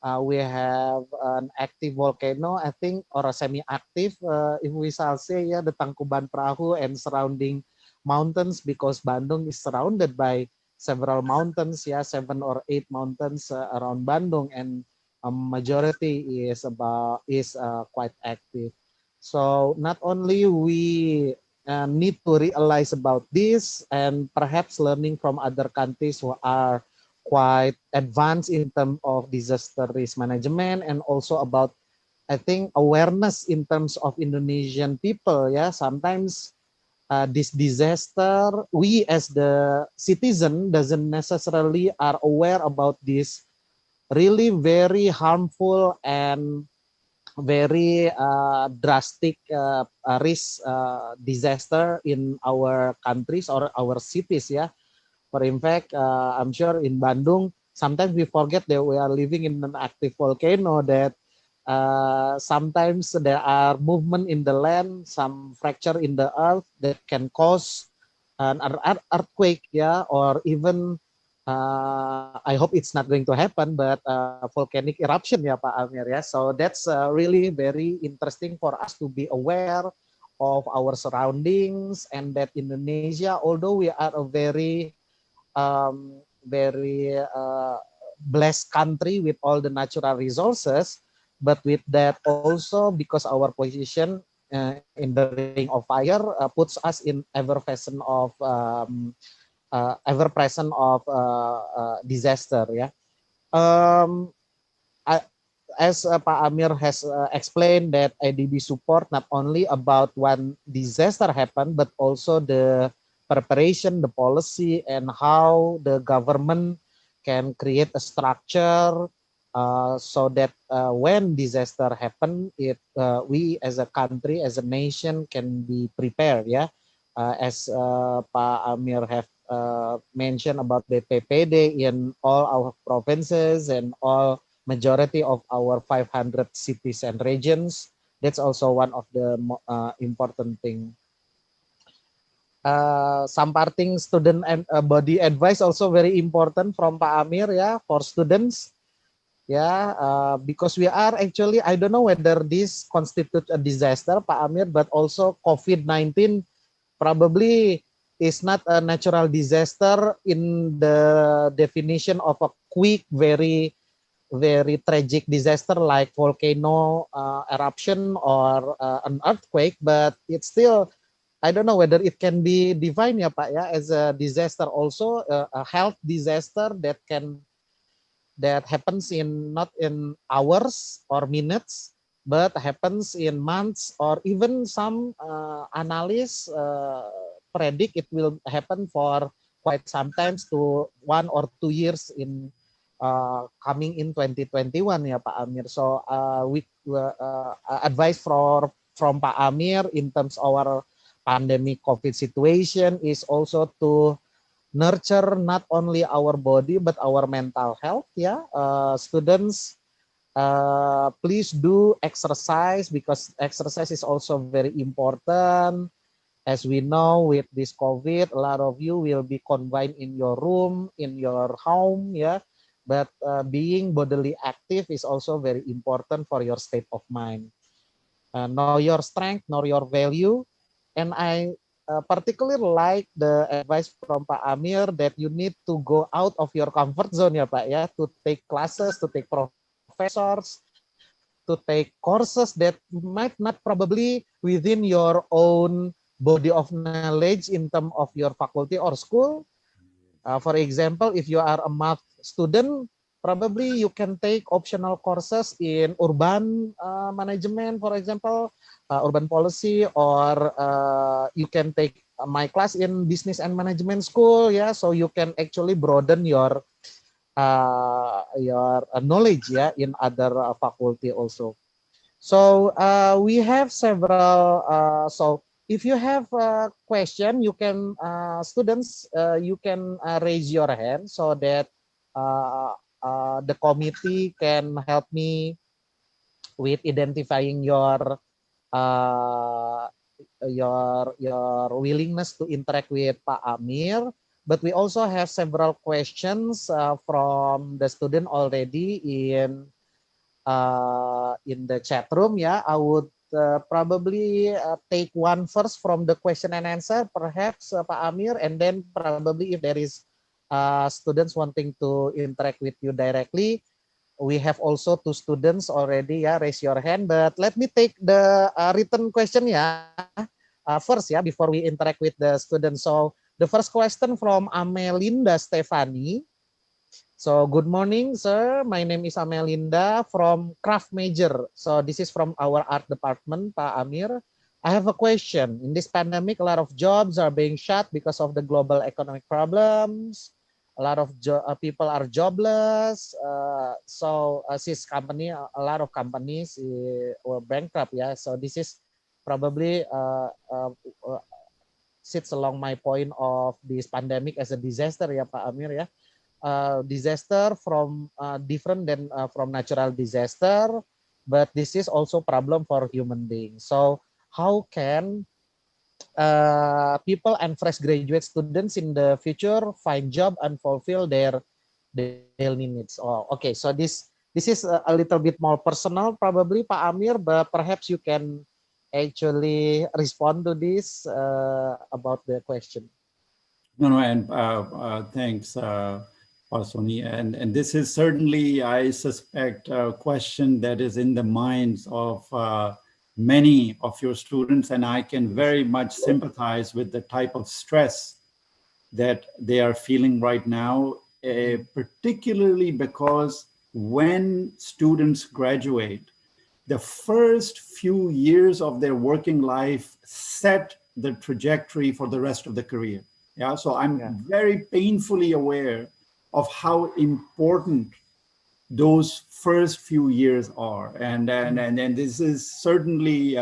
We have an active volcano, I think, or a semi-active, if we shall say, yeah, the Tangkuban Perahu and surrounding mountains, because Bandung is surrounded by several mountains, yeah, 7 or 8 mountains around Bandung, and a majority is quite active. So not only we need to realize about this and perhaps learning from other countries who are quite advanced in terms of disaster risk management, and also about, I think, awareness in terms of Indonesian people. Yeah, sometimes this disaster, we as the citizen doesn't necessarily are aware about this really very harmful and very drastic risk disaster in our countries or our cities. Yeah, for in fact, I'm sure in Bandung, sometimes we forget that we are living in an active volcano, that sometimes there are movement in the land, some fracture in the earth that can cause an earthquake, yeah, or even, I hope it's not going to happen, but volcanic eruption, yeah, Pak Amir, yeah. So that's really very interesting for us to be aware of our surroundings, and that Indonesia, although we are a very blessed country with all the natural resources, but with that also, because our position in the ring of fire puts us in ever present of disaster. Yeah. Um, I, as Pak Amir has explained, that IDB support not only about when disaster happened, but also the preparation, the policy, and how the government can create a structure so that when disaster happen, we as a country, as a nation, can be prepared. Yeah, as Pak Amir have mentioned about the PPD in all our provinces and all majority of our 500 cities and regions. That's also one of the important thing. Some parting student and body advice also very important from Pak Amir, yeah, for students. Yeah, because we are actually, I don't know whether this constitutes a disaster, Pak Amir, but also COVID-19 probably is not a natural disaster in the definition of a quick, very tragic disaster like volcano eruption or an earthquake, but it's still, I don't know whether it can be defined, ya Pak, ya, as a disaster also, a health disaster that happens in not in hours or minutes, but happens in months, or even some analysts predict it will happen for quite sometimes to 1 or 2 years in coming in 2021, ya Pak Amir. So we advice from Pak Amir in terms of our pandemic COVID situation is also to nurture not only our body but our mental health. Yeah, students, please do exercise, because exercise is also very important. As we know, with this COVID, a lot of you will be confined in your room, in your home, yeah. But being bodily active is also very important for your state of mind. Know your strength, know your value. And I particularly like the advice from Pak Amir that you need to go out of your comfort zone, ya Pak, ya, to take classes, to take professors, to take courses that might not probably within your own body of knowledge in terms of your faculty or school. For example, if you are a math student, probably you can take optional courses in urban management, for example, urban policy, or you can take my class in business and management school. Yeah, so you can actually broaden your knowledge, yeah, in other faculty also. So we have several. So if you have a question, you can students you can raise your hand so that the committee can help me with identifying your willingness to interact with Pak Amir. But we also have several questions from the student already in the chat room. Yeah, I would probably take one first from the question and answer, perhaps Pak Amir, and then probably if there is students wanting to interact with you directly, we have also two students already. Yeah, raise your hand. But let me take the written question. Yeah, first. Yeah, before we interact with the students. So the first question from Amelinda Stefani. So good morning, sir. My name is Amelinda from Craft Major. So this is from our art department, Pak Amir. I have a question. In this pandemic, a lot of jobs are being shut because of the global economic problems. A lot of people are jobless. So this company, a lot of companies were bankrupt. Yeah. So this is probably sits along my point of this pandemic as a disaster. Yeah, Pak Amir. Yeah. Disaster from different than from natural disaster, but this is also problem for human beings. So how can people and fresh graduate students in the future find job and fulfill their daily needs? Oh, okay. So this is a little bit more personal, probably, Pak Amir, but perhaps you can actually respond to this about the question. No, and thanks, Sony. And this is certainly, I suspect, a question that is in the minds of many of your students, and I can very much sympathize with the type of stress that they are feeling right now, particularly because when students graduate, the first few years of their working life set the trajectory for the rest of the career. Yeah, so I'm very painfully aware of how important those first few years are, and this is certainly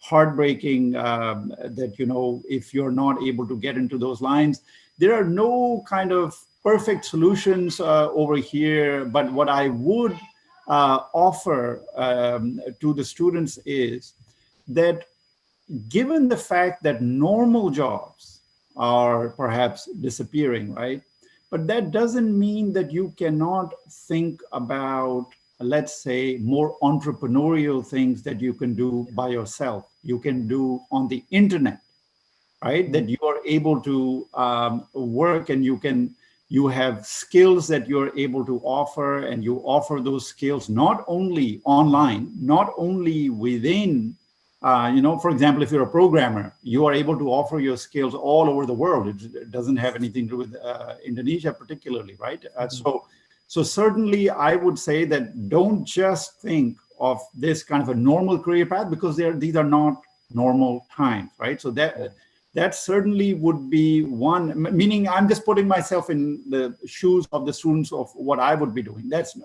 heartbreaking that, you know, if you're not able to get into those lines. There are no kind of perfect solutions over here, but what I would offer to the students is that, given the fact that normal jobs are perhaps disappearing, right? But that doesn't mean that you cannot think about, let's say, more entrepreneurial things that you can do by yourself. You can do on the internet, right? That you are able to work, and you have skills that you're able to offer, and you offer those skills not only online, not only within, you know, for example, if you're a programmer, you are able to offer your skills all over the world. It doesn't have anything to do with Indonesia particularly, right? So certainly I would say that don't just think of this kind of a normal career path, because these are not normal times, right? So that certainly would be one, meaning I'm just putting myself in the shoes of the students of what I would be doing. That's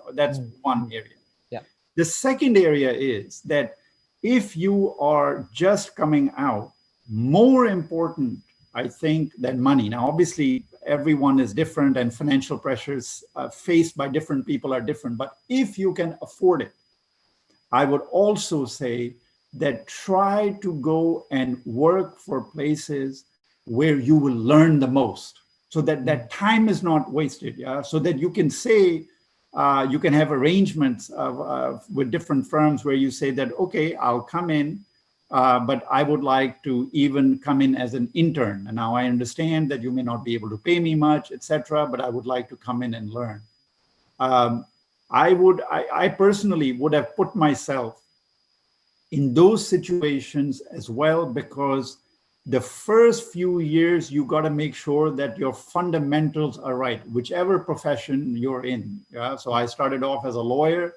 one area. Yeah. The second area is that if you are just coming out, more important, I think, than money. Now, obviously, everyone is different, and financial pressures faced by different people are different. But if you can afford it, I would also say that try to go and work for places where you will learn the most, so that that time is not wasted. Yeah, so that you can say, you can have arrangements with different firms where you say that, okay, I'll come in, but I would like to even come in as an intern. And now I understand that you may not be able to pay me much, etc., but I would like to come in and learn. I personally would have put myself in those situations as well, because the first few years, you got to make sure that your fundamentals are right, whichever profession you're in. Yeah? So I started off as a lawyer.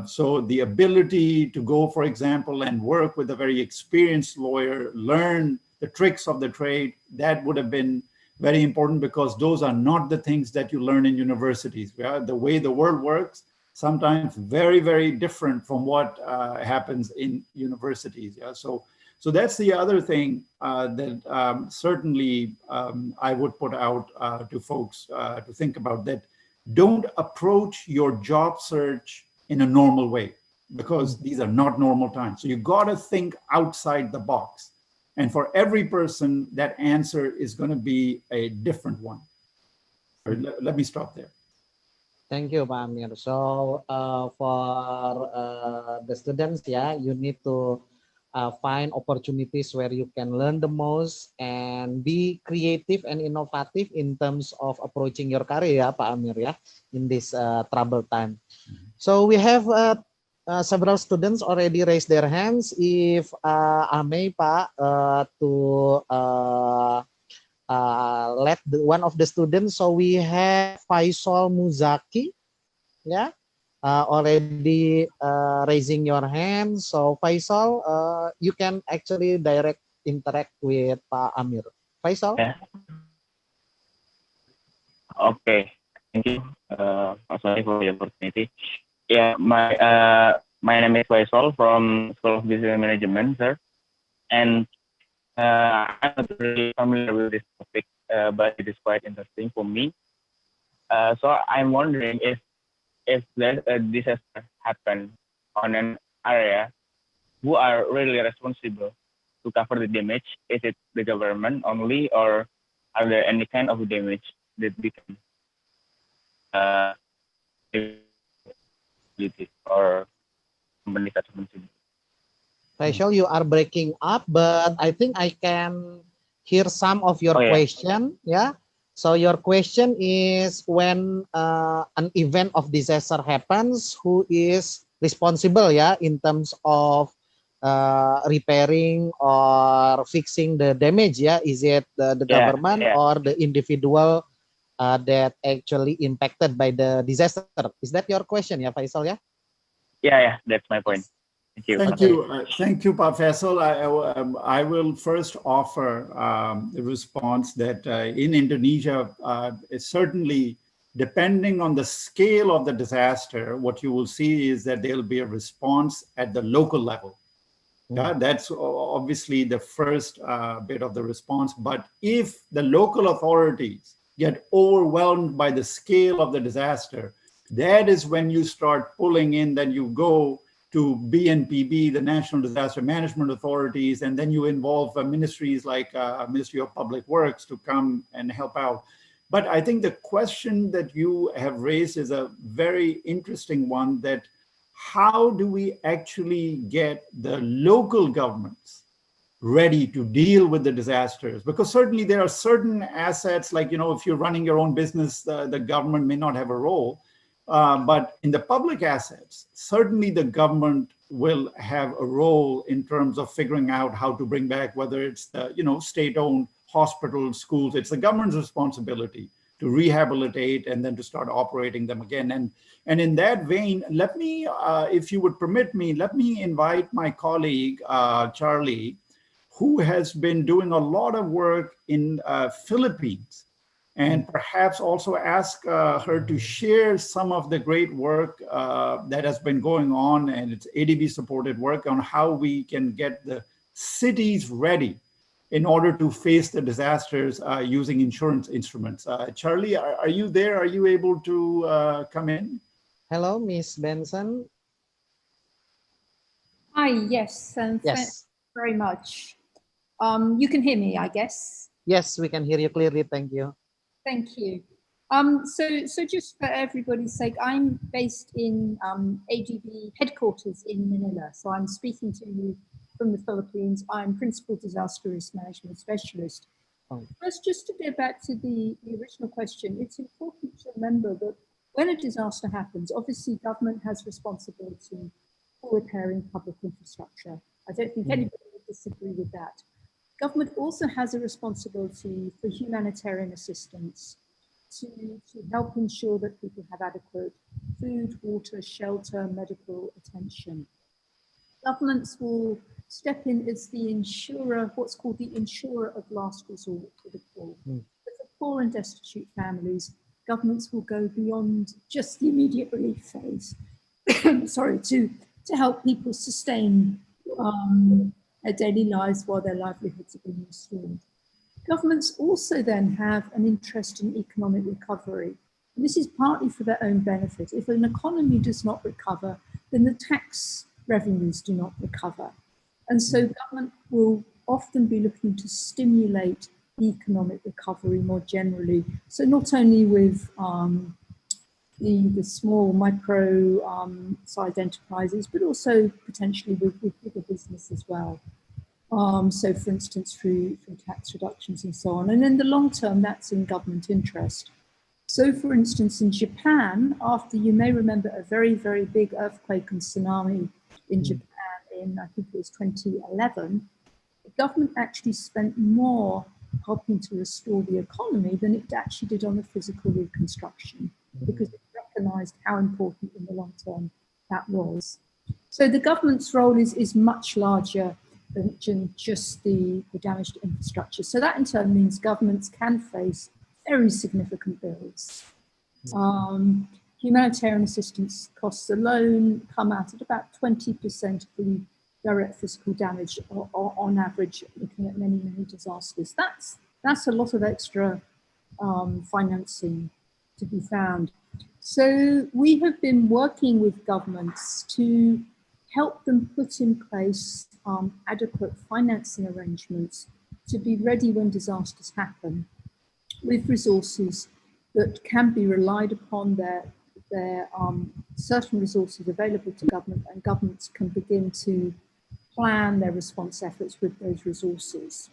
So the ability to go, for example, and work with a very experienced lawyer, learn the tricks of the trade, that would have been very important, because those are not the things that you learn in universities. Yeah? The way the world works, sometimes very, very different from what happens in universities. Yeah? So that's the other thing that certainly I would put out to folks to think about, that don't approach your job search in a normal way. because these are not normal times. So you got to think outside the box. And for every person, that answer is going to be a different one. Let me stop there. Thank you, Pak Amir. So for the students, yeah, you need to find opportunities where you can learn the most and be creative and innovative in terms of approaching your career, Pak Amir, yeah, in this troubled time. So we have several students already raised their hands. If I may, Pak, to let one of the students. So we have Faisal Muzaki, yeah, already raising your hand. So Faisal, you can actually interact with Pak Amir. Faisal. Yeah. Okay. Thank you, Pak Soni, for the opportunity. Yeah, my name is Faisal from School of Business Management, sir, and I'm not really familiar with this topic, but it is quite interesting for me. So I'm wondering if there's a disaster happen on an area, who are really responsible to cover the damage? Is it the government only, or are there any kind of damage that become or company responsible? Faisal, you are breaking up, but I think I can hear some of your question. Yeah. So your question is, when an event of disaster happens, who is responsible, yeah, in terms of repairing or fixing the damage, yeah? Is it the government or the individual that actually impacted by the disaster? Is that your question, yeah, Faisal, yeah? Yeah, that's my point. Thank you. Thank you, Professor. I will first offer the response that in Indonesia, certainly depending on the scale of the disaster, what you will see is that there will be a response at the local level. That's obviously the first bit of the response. But if the local authorities get overwhelmed by the scale of the disaster, that is when you start pulling in, then you go to BNPB, the National Disaster Management Authorities, and then you involve ministries like Ministry of Public Works to come and help out. But I think the question that you have raised is a very interesting one, that how do we actually get the local governments ready to deal with the disasters? Because certainly there are certain assets, like, you know, if you're running your own business, the government may not have a role. But in the public assets, certainly the government will have a role in terms of figuring out how to bring back, whether it's the, you know, state-owned hospitals, schools. It's the government's responsibility to rehabilitate and then to start operating them again. And in that vein, let me, if you would permit me, let me invite my colleague, Charlie, who has been doing a lot of work in Philippines, and perhaps also ask her to share some of the great work that has been going on, and it's ADB supported work on how we can get the cities ready in order to face the disasters using insurance instruments. Charlie, are you there? Are you able to come in? Hello, Miss Benson. Hi, yes, yes. Thanks very much. You can hear me, I guess. Yes, we can hear you clearly. Thank you. Thank you. So just for everybody's sake, I'm based in ADB headquarters in Manila. So I'm speaking to you from the Philippines. I'm Principal Disaster Risk Management Specialist. First, just to go back to the original question, it's important to remember that when a disaster happens, obviously government has responsibility for repairing public infrastructure. I don't think anybody would disagree with that. Government also has a responsibility for humanitarian assistance to help ensure that people have adequate food, water, shelter, medical attention. Governments will step in as the insurer, what's called the insurer of last resort for the poor. But for poor and destitute families, governments will go beyond just the immediate relief phase, sorry, to help people sustain their daily lives while their livelihoods are being restored. Governments also then have an interest in economic recovery. And this is partly for their own benefit. If an economy does not recover, then the tax revenues do not recover. And so government will often be looking to stimulate economic recovery more generally. So not only with the small micro sized enterprises, but also potentially with bigger business as well. So for instance, through tax reductions and so on. And in the long term, that's in government interest. So for instance, in Japan, after, you may remember, a very, very big earthquake and tsunami in Japan in, I think it was 2011, the government actually spent more helping to restore the economy than it actually did on the physical reconstruction, because it recognized how important in the long term that was. So the government's role is much larger than just the damage to infrastructure. So that in turn means governments can face very significant bills. Humanitarian assistance costs alone come out at about 20% of the direct physical damage on average, looking at many, many disasters. That's a lot of extra financing to be found. So we have been working with governments to help them put in place adequate financing arrangements to be ready when disasters happen, with resources that can be relied upon. There are certain resources available to government, and governments can begin to plan their response efforts with those resources.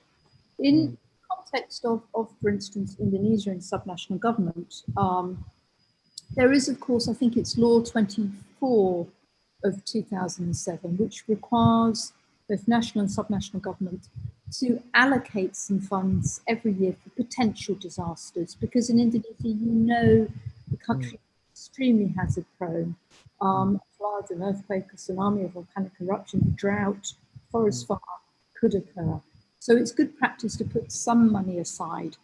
In context of for instance, Indonesia and subnational government, there is, of course, I think it's Law 24 of 2007, which requires both national and subnational government to allocate some funds every year for potential disasters, because in Indonesia, you know, the country is extremely hazard prone. Floods, an earthquake, a tsunami, a volcanic eruption, drought, forest fire could occur. So it's good practice to put some money aside.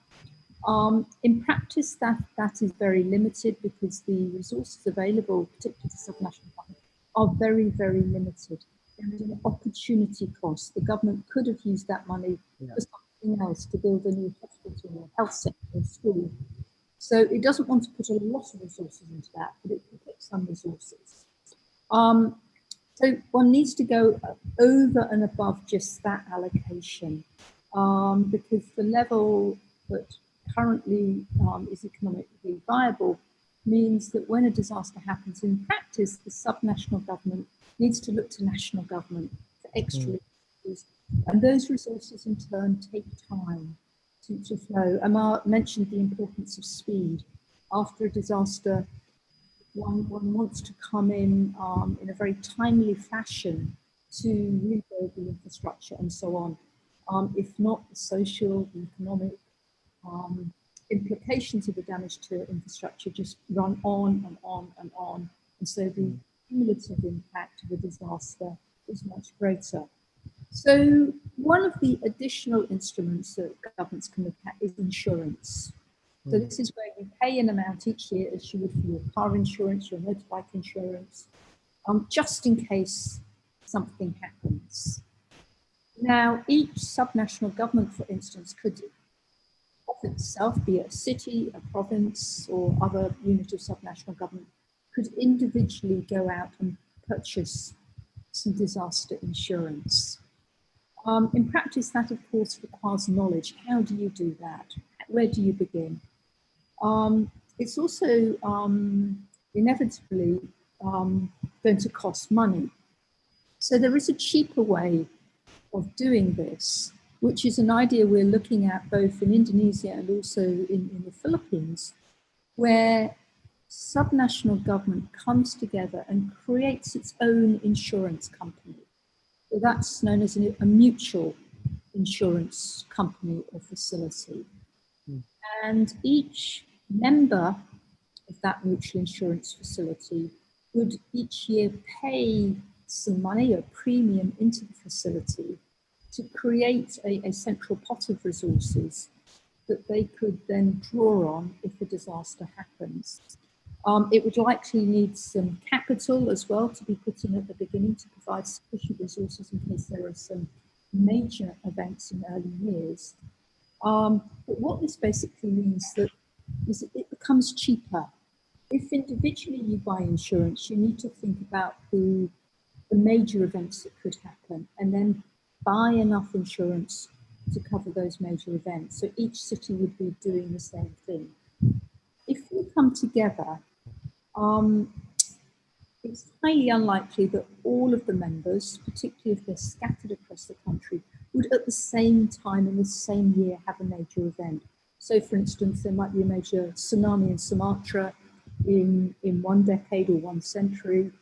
In practice, that is very limited, because the resources available, particularly to subnational government, are very, very limited. There is an opportunity cost. The government could have used that money for something else, to build a new hospital or health centre or school. So it doesn't want to put a lot of resources into that, but it can put some resources. So one needs to go over and above just that allocation, because the level that currently is economically viable means that when a disaster happens, in practice, the subnational government needs to look to national government for extra resources. And those resources in turn take time to flow. Amar mentioned the importance of speed. After a disaster, one wants to come in a very timely fashion to rebuild the infrastructure and so on. If not, the social, the economic implications of the damage to infrastructure just run on and on and on. And so the cumulative impact of a disaster is much greater. So one of the additional instruments that governments can look at is insurance. So this is where you pay an amount each year, as you would for your car insurance, your motorbike insurance, just in case something happens. Now, each subnational government, for instance, could of itself, be it a city, a province, or other unit of subnational government, could individually go out and purchase some disaster insurance. In practice, that of course requires knowledge. How do you do that? Where do you begin? It's also inevitably going to cost money. So there is a cheaper way of doing this, which is an idea we're looking at both in Indonesia and also in the Philippines, where subnational government comes together and creates its own insurance company. So that's known as a mutual insurance company or facility. And each member of that mutual insurance facility would each year pay some money, a premium, into the facility to create a central pot of resources that they could then draw on if a disaster happens. It would likely need some capital as well to be put in at the beginning to provide sufficient resources in case there are some major events in early years. But what this basically means is that it becomes cheaper if individually you buy insurance, you need to think about the major events that could happen and then buy enough insurance to cover those major events. So each city would be doing the same thing. If we come together, it's highly unlikely that all of the members, particularly if they're scattered across the country, would at the same time in the same year have a major event. So for instance, there might be a major tsunami in Sumatra in one decade or one century,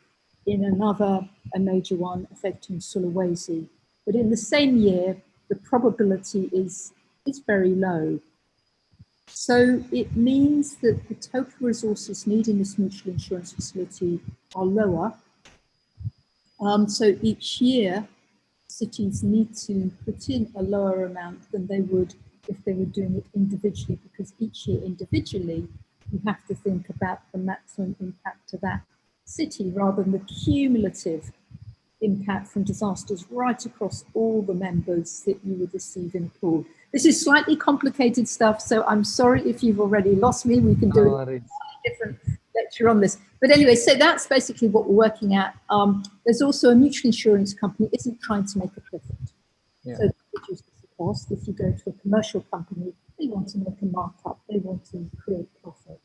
in another, a major one affecting Sulawesi. But in the same year, the probability is very low. So it means that the total resources needed in this mutual insurance facility are lower. So each year, cities need to put in a lower amount than they would if they were doing it individually, because each year individually, you have to think about the maximum impact to that city rather than the cumulative impact from disasters right across all the members that you would receive in a pool. This is slightly complicated stuff, so I'm sorry if you've already lost me. We can do a different lecture on this. But anyway, so that's basically what we're working at. There's also a mutual insurance company isn't trying to make a profit. Yeah. So it reduces the cost. If you go to a commercial company, they want to make a markup. They want to create profit.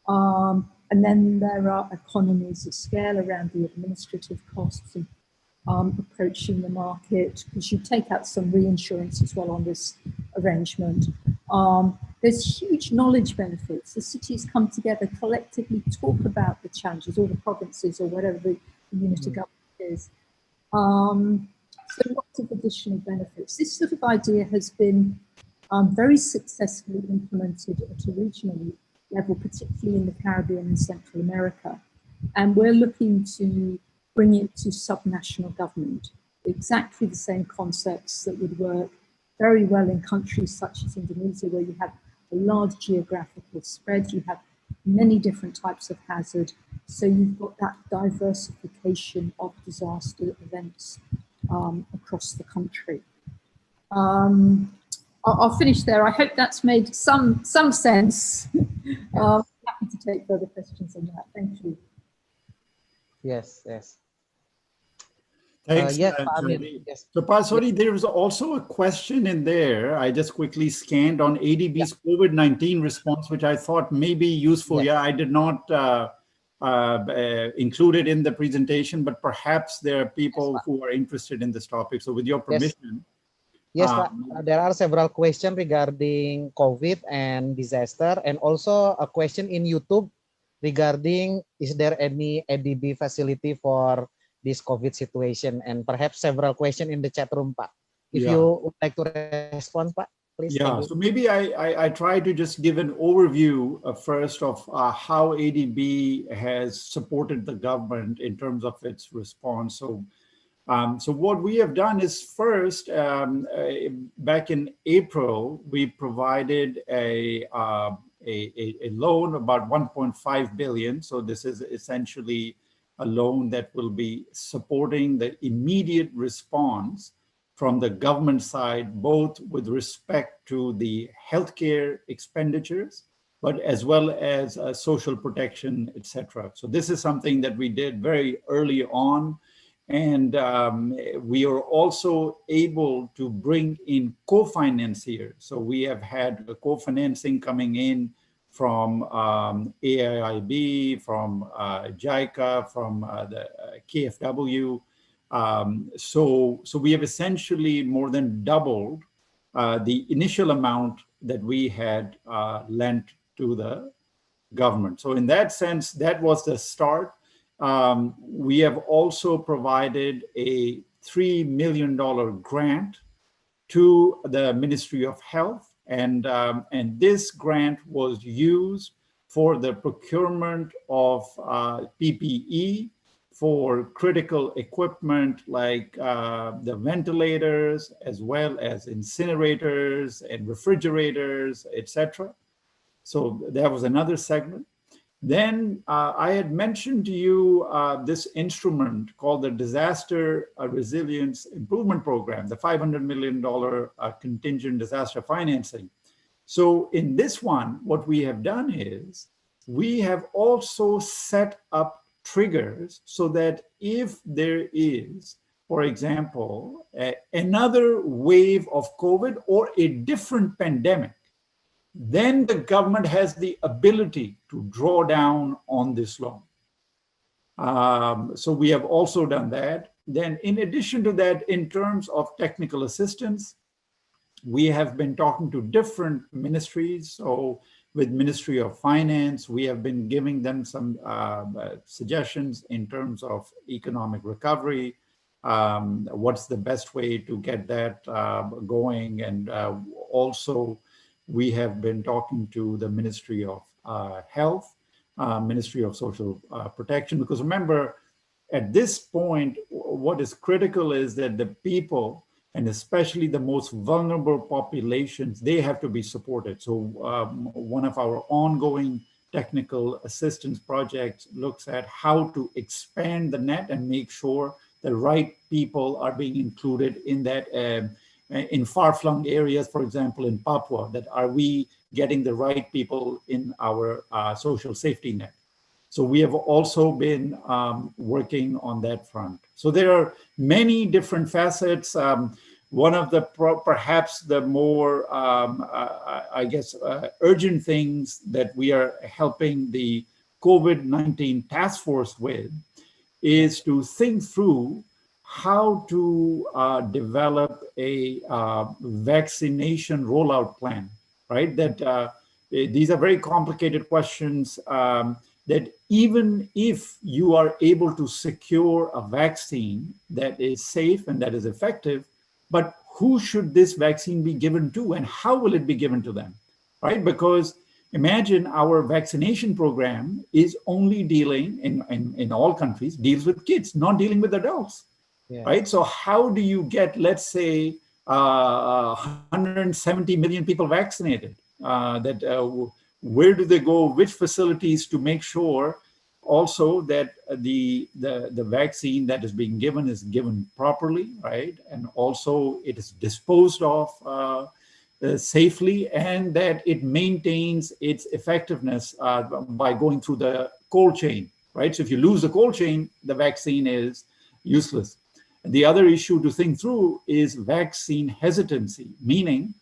And then there are economies of scale around the administrative costs and approaching the market, because you take out some reinsurance as well on this arrangement. There's huge knowledge benefits. The cities come together, collectively talk about the challenges, or the provinces, or whatever the unit of government is. So lots of additional benefits. This sort of idea has been very successfully implemented at a regional level, particularly in the Caribbean and Central America. And we're looking to bring it to subnational government. Exactly the same concepts that would work very well in countries such as Indonesia, where you have a large geographical spread, you have many different types of hazard, so you've got that diversification of disaster events across the country. I'll finish there. I hope that's made some sense. Happy to take further questions on that. Thank you. Yes. Thanks. Yes. So, sorry, there was also a question in there. I just quickly scanned on ADB's COVID-19 response, which I thought may be useful. Yeah, I did not include it in the presentation, but perhaps there are people who are interested in this topic. So with your permission. Yes, Pak. There are several questions regarding COVID and disaster, and also a question in YouTube regarding, is there any ADB facility for this COVID situation? And perhaps several questions in the chat room, Pak. If you would like to respond, Pak, please. Yeah, so maybe I try to just give an overview first of how ADB has supported the government in terms of its response. So what we have done is first, back in April, we provided a loan about 1.5 billion. So this is essentially a loan that will be supporting the immediate response from the government side, both with respect to the healthcare expenditures, but as well as social protection, etc. So this is something that we did very early on. And we are also able to bring in co-financiers. So we have had a co-financing coming in from AIIB, from JICA, from the KfW. So we have essentially more than doubled the initial amount that we had lent to the government. So in that sense, that was the start. We have also provided a $3 million grant to the Ministry of Health, and this grant was used for the procurement of PPE for critical equipment like the ventilators, as well as incinerators and refrigerators, etc. So that was another segment. Then I had mentioned to you this instrument called the Disaster Resilience Improvement Program, the $500 million contingent disaster financing. So in this one, what we have done is we have also set up triggers so that if there is, for example, another wave of COVID or a different pandemic, then the government has the ability to draw down on this loan. So we have also done that. Then in addition to that, in terms of technical assistance, we have been talking to different ministries. So with Ministry of Finance, we have been giving them some suggestions in terms of economic recovery. What's the best way to get that going? And also, we have been talking to the Ministry of Health, Ministry of Social Protection, because remember, at this point, what is critical is that the people, and especially the most vulnerable populations, they have to be supported. So one of our ongoing technical assistance projects looks at how to expand the net and make sure the right people are being included in that, in far-flung areas, for example, in Papua, that are we getting the right people in our social safety net. So we have also been working on that front. So there are many different facets. One of the perhaps the more, I guess, urgent things that we are helping the COVID-19 task force with is to think through how to develop a vaccination rollout plan, right? That these are very complicated questions. That even if you are able to secure a vaccine that is safe and that is effective, but who should this vaccine be given to and how will it be given to them, right? Because imagine our vaccination program is only dealing, in all countries, deals with kids, not dealing with adults, right? So how do you get, let's say, 170 million people vaccinated? Where do they go, which facilities to make sure also that the vaccine that is being given is given properly, right? And also it is disposed of safely, and that it maintains its effectiveness by going through the cold chain, right? So if you lose the cold chain, the vaccine is useless. The other issue to think through is vaccine hesitancy, meaning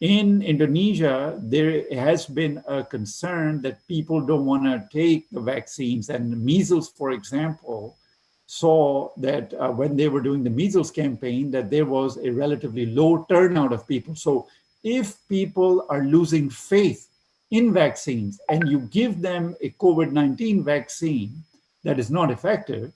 in Indonesia, there has been a concern that people don't want to take the vaccines. And measles, for example, saw that when they were doing the measles campaign, that there was a relatively low turnout of people. So if people are losing faith in vaccines and you give them a COVID-19 vaccine that is not effective,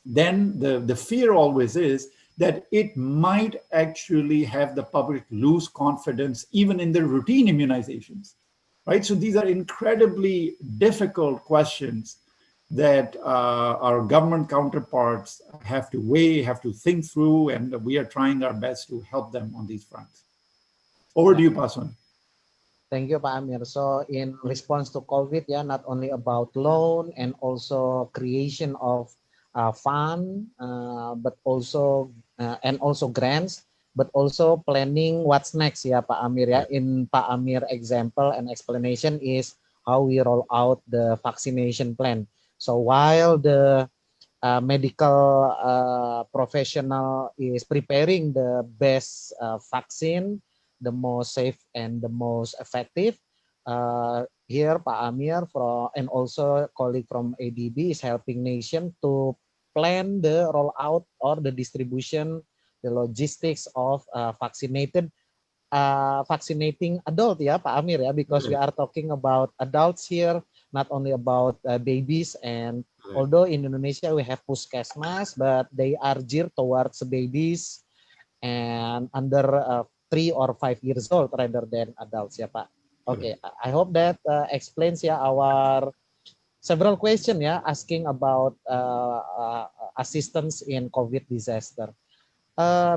then the fear always is that it might actually have the public lose confidence even in their routine immunizations, right? So these are incredibly difficult questions that our government counterparts have to weigh, have to think through, and we are trying our best to help them on these fronts. Over to you, Pason. Thank you, Pak Amir. So in response to COVID, not only about loan and also creation of fund, but also and also grants, but also planning what's next, Pak Amir. In Pak Amir example and explanation is how we roll out the vaccination plan. So while the medical professional is preparing the best vaccine, the most safe and the most effective, here Pak Amir and also colleague from ADB is helping nation to plan the rollout or the distribution, the logistics of vaccinating adult, Pak Amir, because we are talking about adults here, not only about babies. And although in Indonesia we have puskesmas, but they are geared towards babies and under 3 or 5 years old rather than adults, Pak. Okay, I hope that explains our several questions asking about assistance in COVID disaster.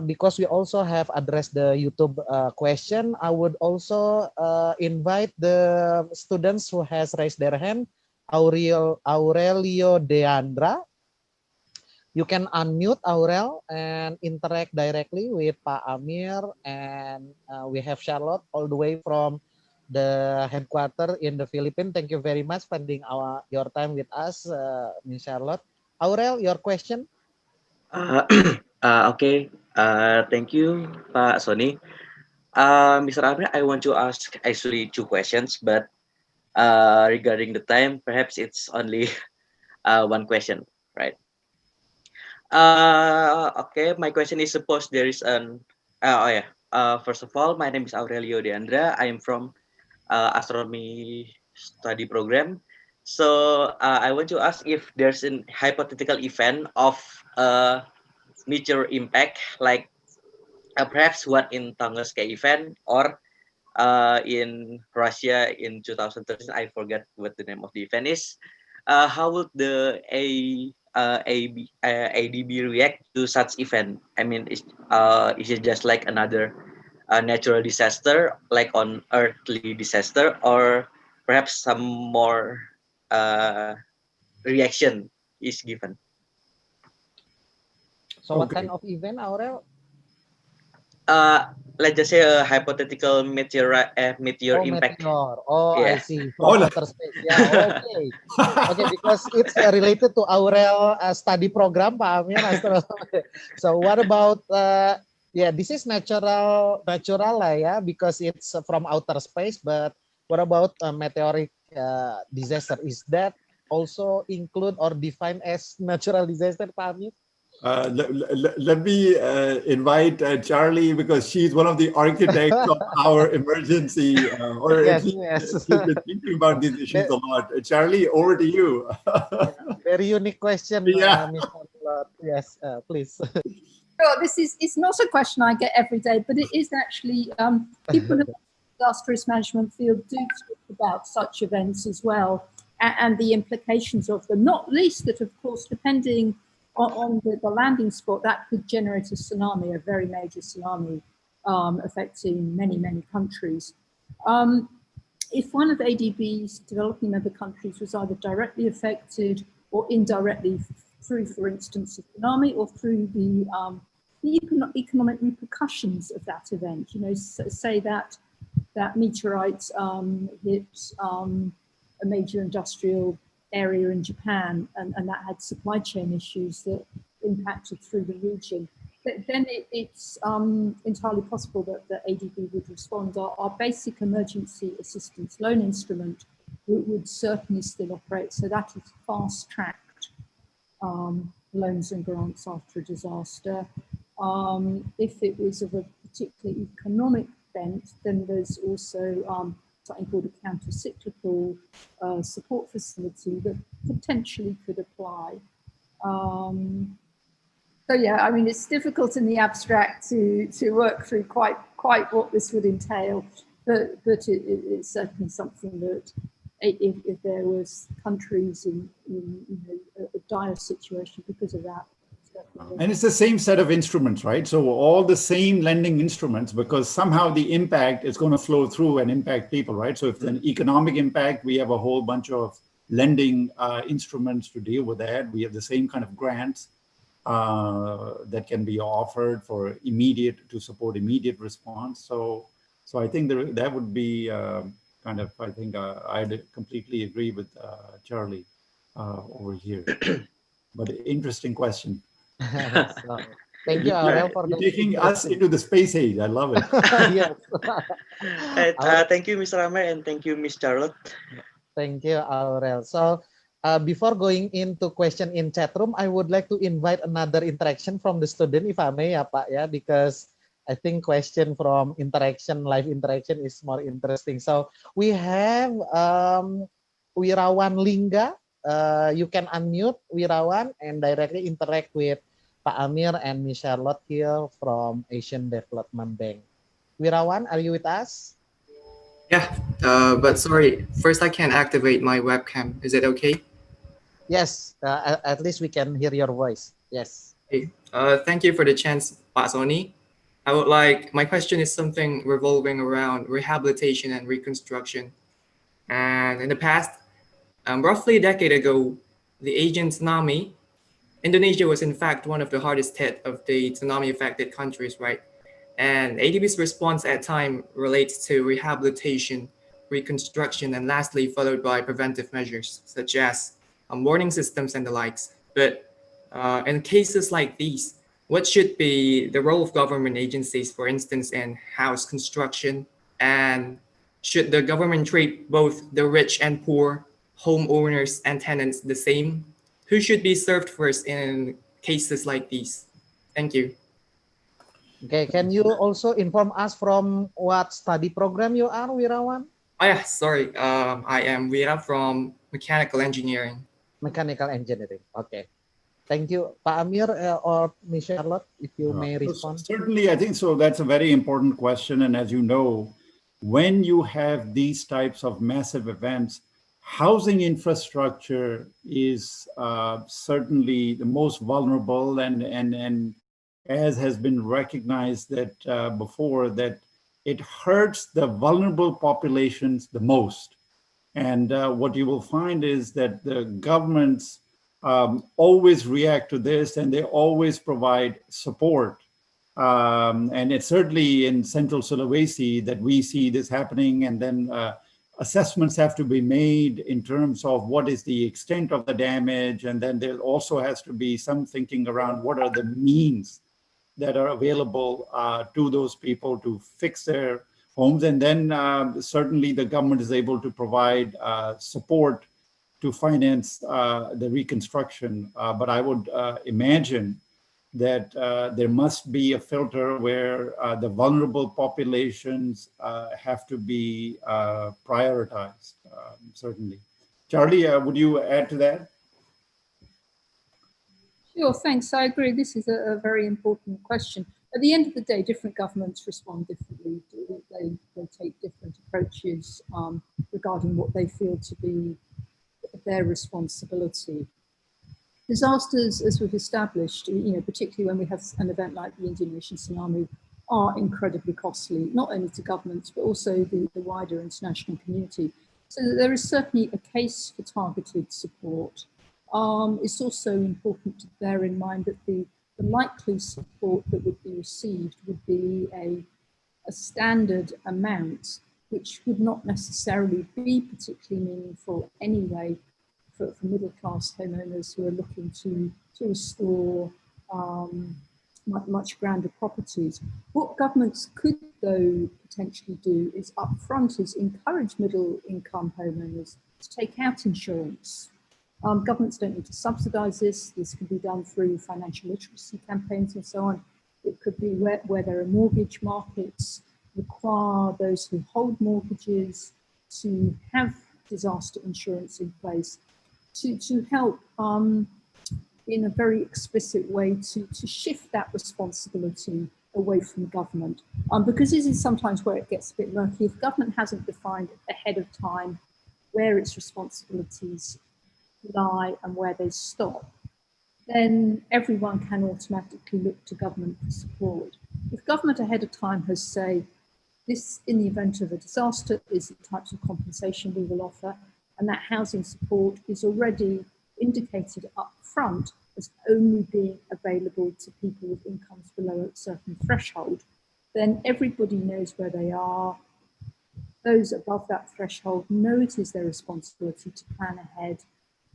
Because we also have addressed the YouTube question, I would also invite the students who has raised their hand. Aurelio Deandra, you can unmute Aurel and interact directly with Pak Amir, and we have Charlotte all the way from the headquarters in the Philippines. Thank you very much spending your time with us, Ms. Charlotte. Aurel, your question? Uh, okay. Thank you, Pak Sony. Mr. Amir, I want to ask actually two questions, but regarding the time, perhaps it's only one question, right? Okay, my question is suppose there is an, oh yeah. First of all, my name is Aurelio Deandra. I am from astronomy study program. So I want to ask if there's an hypothetical event of meteor impact, like perhaps one in Tunguska event or in Russia in 2013. I forgot what the name of the event is. How would the ADB react to such event? I mean, is it just like another natural disaster, like on earthly disaster, or perhaps some more reaction is given? So what Okay. kind of event, Aurel? Let's just say a hypothetical meteor impact. Meteor. Oh, I Yeah. see. From outer space. Yeah, okay. Okay, because it's related to Aurel study program, Pak Amir. So what about, yeah, this is natural lah, ya, because it's from outer space, but what about meteoric disaster? Is that also include or defined as natural disaster, Pak Amir? Let me invite Charlie, because she's one of the architects of our emergency, or Yes, at least yes. she's been thinking about these issues a lot. Charlie, over to you. Very unique question, Yeah. Mr. Lord. Yes, please. Sure, it's not a question I get every day, but it is actually people in the disaster risk management field do talk about such events as well, and the implications of them, not least that, of course, depending on the landing spot, that could generate a tsunami, a very major tsunami, affecting many, many countries. If one of ADB's developing member countries was either directly affected or indirectly through, for instance, a tsunami, or through the economic repercussions of that event, you know, say that meteorite hit a major industrial area in Japan, and that had supply chain issues that impacted through the region, then it's entirely possible that the ADB would respond. Our basic emergency assistance loan instrument would certainly still operate, so that is fast-tracked loans and grants after a disaster. If it was of a particular economic bent, then there's also something called a counter-cyclical support facility that potentially could apply. So yeah, I mean, it's difficult in the abstract to work through quite what this would entail, but it's certainly something that if there was countries in a dire situation because of that. And it's the same set of instruments, right? So all the same lending instruments, because somehow the impact is going to flow through and impact people, right? So if it's an economic impact, we have a whole bunch of lending instruments to deal with that. We have the same kind of grants that can be offered for to support immediate response. So I think that would be kind of, I think I'd completely agree with Charlie over here. But interesting question. So, thank you, Aurel, for You're taking us into the space age. I love it. Yes. Thank you, Mr. Amir, and thank you, Miss Charlotte. Thank you, Aurel. So before going into question in chat room, I would like to invite another interaction from the student, if I may, ya, Pak, ya, because I think question from live interaction is more interesting. So we have Wirawan Lingga. You can unmute Wirawan and directly interact with Pak Amir and Miss Charlotte here from Asian Development Bank. Wirawan, are you with us? Yeah, but sorry, first I can't activate my webcam. Is it okay? Yes, at least we can hear your voice. Yes. Hey, thank you for the chance, Pak Sony. My question is something revolving around rehabilitation and reconstruction. And in the past, roughly a decade ago, the Asian tsunami, Indonesia was in fact one of the hardest hit of the tsunami affected countries, right? And ADB's response at time relates to rehabilitation reconstruction, and lastly, followed by preventive measures such as warning systems and the likes. But in cases like these, what should be the role of government agencies, for instance, in house construction? And should the government treat both the rich and poor, homeowners and tenants the same? Who should be served first in cases like these? Thank you. Okay, can you also inform us from what study program you are, Wirawan? Oh yeah, sorry. I am Wira from Mechanical Engineering. Mechanical Engineering. Okay. Thank you, Pak Amir or Ms. Charlotte, if you may respond. Certainly, I think so. That's a very important question. And as you know, when you have these types of massive events, housing infrastructure is certainly the most vulnerable, and as has been recognized that before, that it hurts the vulnerable populations the most. And what you will find is that the governments always react to this, and they always provide support. And it's certainly in Central Sulawesi that we see this happening, and then assessments have to be made in terms of what is the extent of the damage, and then there also has to be some thinking around what are the means that are available to those people to fix their homes. And then certainly the government is able to provide support to finance the reconstruction. But I would imagine that there must be a filter where the vulnerable populations have to be prioritized, certainly. Charlie, would you add to that? Sure, thanks. I agree. This is a very important question. At the end of the day, different governments respond differently. They take different approaches regarding what they feel to be their responsibility. Disasters, as we've established, particularly when we have an event like the Indonesian tsunami, are incredibly costly, not only to governments, but also the wider international community. So there is certainly a case for targeted support. It's also important to bear in mind that the likely support that would be received would be a standard amount, which would not necessarily be particularly meaningful anyway for middle-class homeowners who are looking to restore much grander properties. What governments could, though, potentially do is upfront is encourage middle-income homeowners to take out insurance. Governments don't need to subsidise this. This can be done through financial literacy campaigns and so on. It could be where there are mortgage markets, require those who hold mortgages to have disaster insurance in place to help in a very explicit way to shift that responsibility away from government. Because this is sometimes where it gets a bit murky. If government hasn't defined ahead of time where its responsibilities lie and where they stop, then everyone can automatically look to government for support. If government ahead of time has said, this, in the event of a disaster, is the types of compensation we will offer, and that housing support is already indicated up front as only being available to people with incomes below a certain threshold, then everybody knows where they are. Those above that threshold know it is their responsibility to plan ahead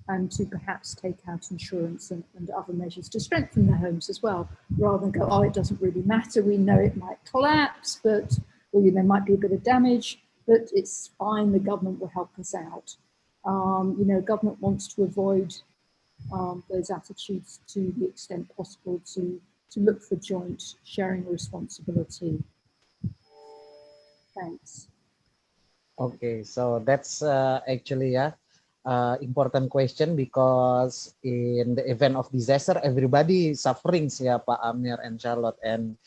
and to perhaps take out insurance and other measures to strengthen their homes as well, rather than go, oh, it doesn't really matter, we know it might collapse, but there might be a bit of damage, but it's fine, the government will help us out. Government wants to avoid those attitudes to the extent possible to look for joint sharing responsibility. Thanks. Okay, so that's actually important question, because in the event of disaster, everybody suffering, Pak Amir and Charlotte, and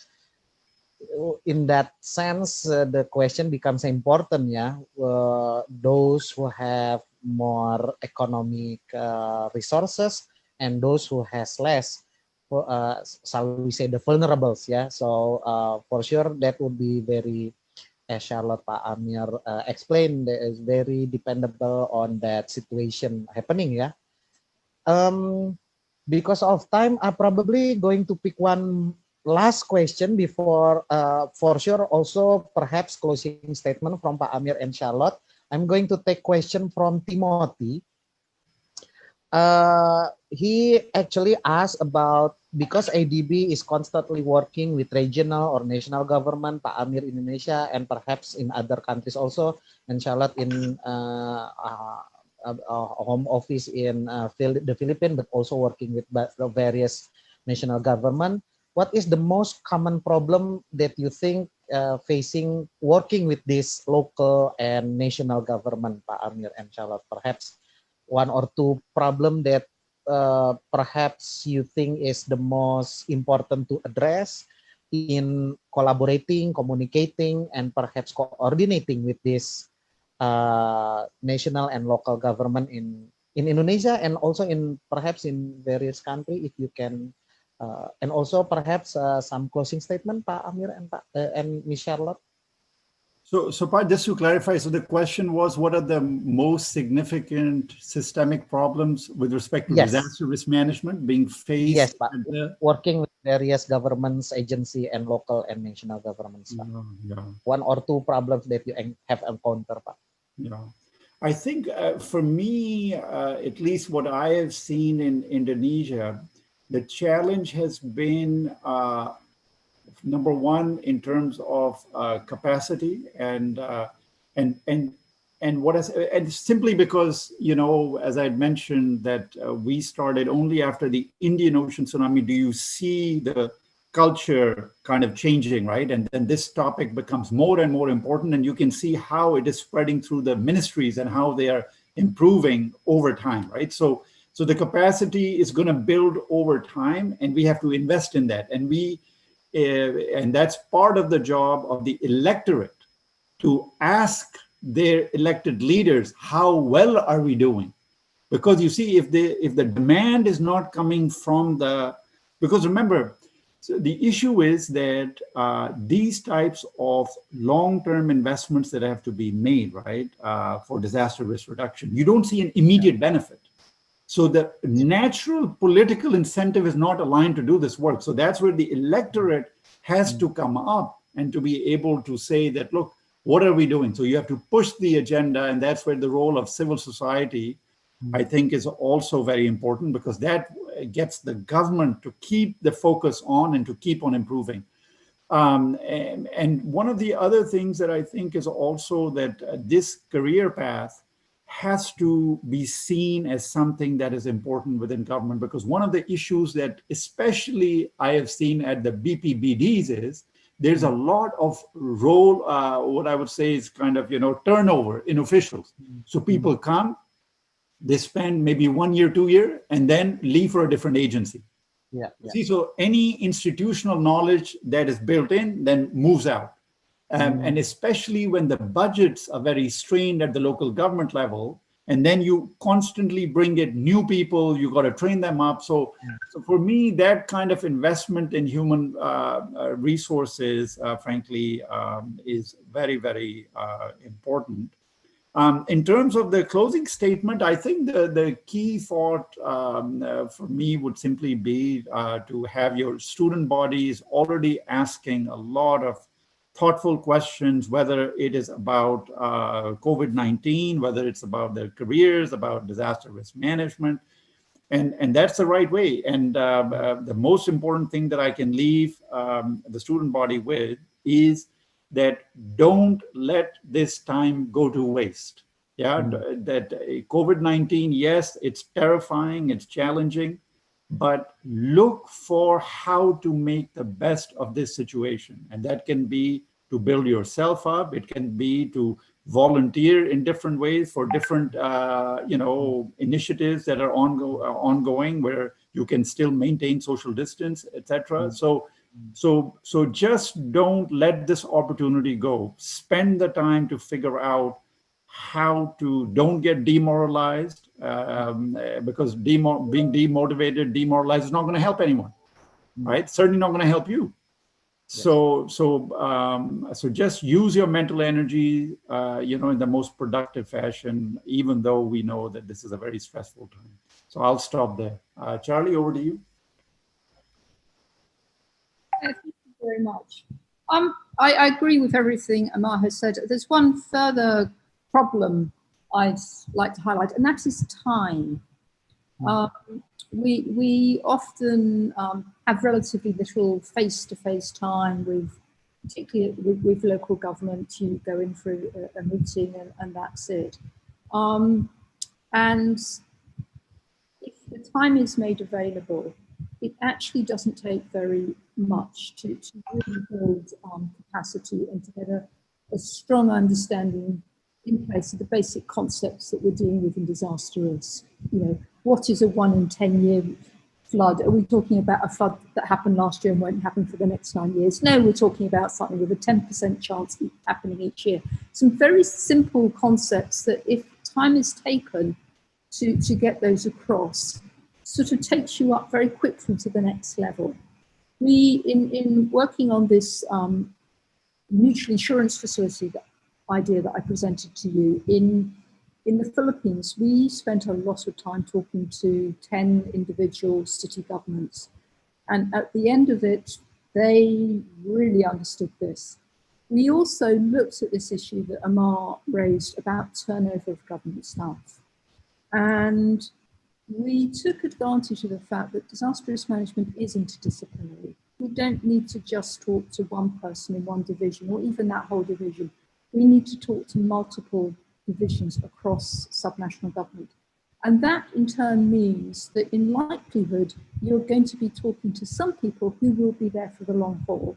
in that sense, the question becomes important, those who have more economic resources and those who has less, shall we say, the vulnerables, So for sure that would be very, as Charlotte, Pak Amir explained, is very dependable on that situation happening, Because of time, I'm probably going to pick one last question before, for sure, also perhaps closing statement from Pak Amir and Charlotte. I'm going to take question from Timothy. He actually asked about, because ADB is constantly working with regional or national government, Pak Amir in Indonesia, and perhaps in other countries also, and Charlotte in home office in the Philippines, but also working with various national government. What is the most common problem that you think facing working with this local and national government, Pak Amir and Charlotte? Perhaps one or two problem that perhaps you think is the most important to address in collaborating, communicating, and perhaps coordinating with this national and local government in Indonesia, and also in perhaps in various countries, if you can, and also perhaps some closing statement, Pak Amir and Ms. Charlotte. So Pat, just to clarify, so the question was, what are the most significant systemic problems with respect to disaster risk management being faced? Yes, Pak. Working with various governments, agency, and local and national governments, Pak. One or two problems that you have encountered, Pak. Yeah, I think for me, at least what I have seen in Indonesia, the challenge has been number one in terms of capacity and simply because, you know, as I mentioned, that we started only after the Indian Ocean tsunami. Do you see the culture kind of changing, right? And then this topic becomes more and more important, and you can see how it is spreading through the ministries and how they are improving over time, right? So the capacity is going to build over time, and we have to invest in that. And that's part of the job of the electorate, to ask their elected leaders, how well are we doing? Because you see, if the demand is not coming from because remember, so the issue is that these types of long-term investments that have to be made, right, for disaster risk reduction, you don't see an immediate benefit. So the natural political incentive is not aligned to do this work. So that's where the electorate has to come up and to be able to say that, look, what are we doing? So you have to push the agenda, and that's where the role of civil society, I think, is also very important, because that gets the government to keep the focus on and to keep on improving. And one of the other things that I think is also that this career path has to be seen as something that is important within government, because one of the issues that especially I have seen at the BPBDs is there's a lot of role, what I would say is kind of, you know, turnover in officials. So people come, they spend maybe 1 year, 2 years, and then leave for a different agency. Yeah. See, so any institutional knowledge that is built in then moves out. And especially when the budgets are very strained at the local government level, and then you constantly bring in new people, you got to train them up. So for me, that kind of investment in human resources, frankly, is very, very important. In terms of the closing statement, I think the key thought for me would simply be to have your student bodies already asking a lot of thoughtful questions, whether it is about COVID-19, whether it's about their careers, about disaster risk management. And that's the right way. And the most important thing that I can leave the student body with is that don't let this time go to waste. Yeah, that COVID-19, yes, it's terrifying, it's challenging, but look for how to make the best of this situation. And that can be to build yourself up. It can be to volunteer in different ways for different, initiatives that are ongoing, where you can still maintain social distance, etc. So just don't let this opportunity go. Spend the time to figure out how to don't get demoralized, because being demotivated, demoralized is not going to help anyone, right? Certainly not going to help you. So just use your mental energy, in the most productive fashion, even though we know that this is a very stressful time. So I'll stop there. Charlie, over to you. Thank you very much. I agree with everything Amar has said. There's one further problem I'd like to highlight, and that is time. We often have relatively little face-to-face time with, particularly with local government. You go in for a meeting and that's it. And if the time is made available, it actually doesn't take very much to really build capacity and to get a strong understanding in place of the basic concepts that we're dealing with in disaster risk. You know, what is a 1 in 10 year flood? Are we talking about a flood that happened last year and won't happen for the next 9 years? No, we're talking about something with a 10% chance of happening each year. Some very simple concepts that, if time is taken to get those across, sort of takes you up very quickly to the next level. We, in working on this mutual insurance facility idea that I presented to you, in the Philippines, we spent a lot of time talking to 10 individual city governments. And at the end of it, they really understood this. We also looked at this issue that Amar raised about turnover of government staff. And we took advantage of the fact that disaster risk management is interdisciplinary. We don't need to just talk to one person in one division or even that whole division. We need to talk to multiple divisions across subnational government. And that in turn means that in likelihood, you're going to be talking to some people who will be there for the long haul.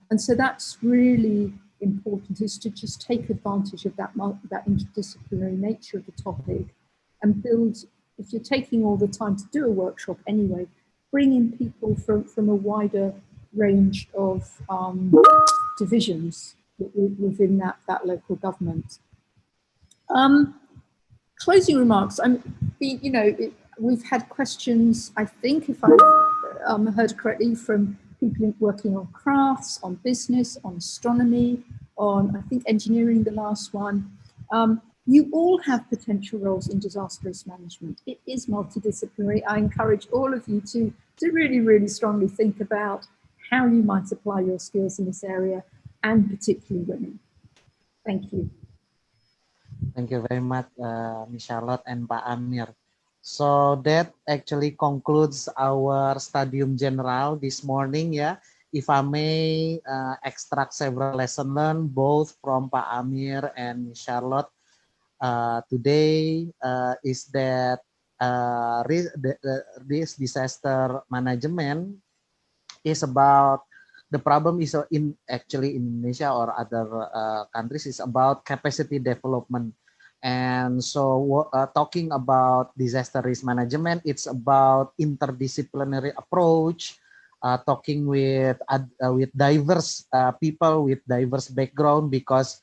And so that's really important, is to just take advantage of that interdisciplinary nature of the topic and build, if you're taking all the time to do a workshop anyway, bring in people from a wider range of divisions within that local government. Closing remarks. We've had questions, I think, if I've heard correctly, from people working on crafts, on business, on astronomy, on, I think, engineering, the last one. You all have potential roles in disaster risk management. It is multidisciplinary. I encourage all of you to really, really strongly think about how you might apply your skills in this area, and particularly women. Thank you. Thank you very much, Ms. Charlotte and Pak Amir. So that actually concludes our Studium Generale this morning. Yeah, if I may extract several lessons learned both from Pak Amir and Ms. Charlotte today, is that this disaster management is about, the problem is actually in Indonesia or other countries, is about capacity development. And so talking about disaster risk management, it's about interdisciplinary approach, talking with diverse people with diverse background, because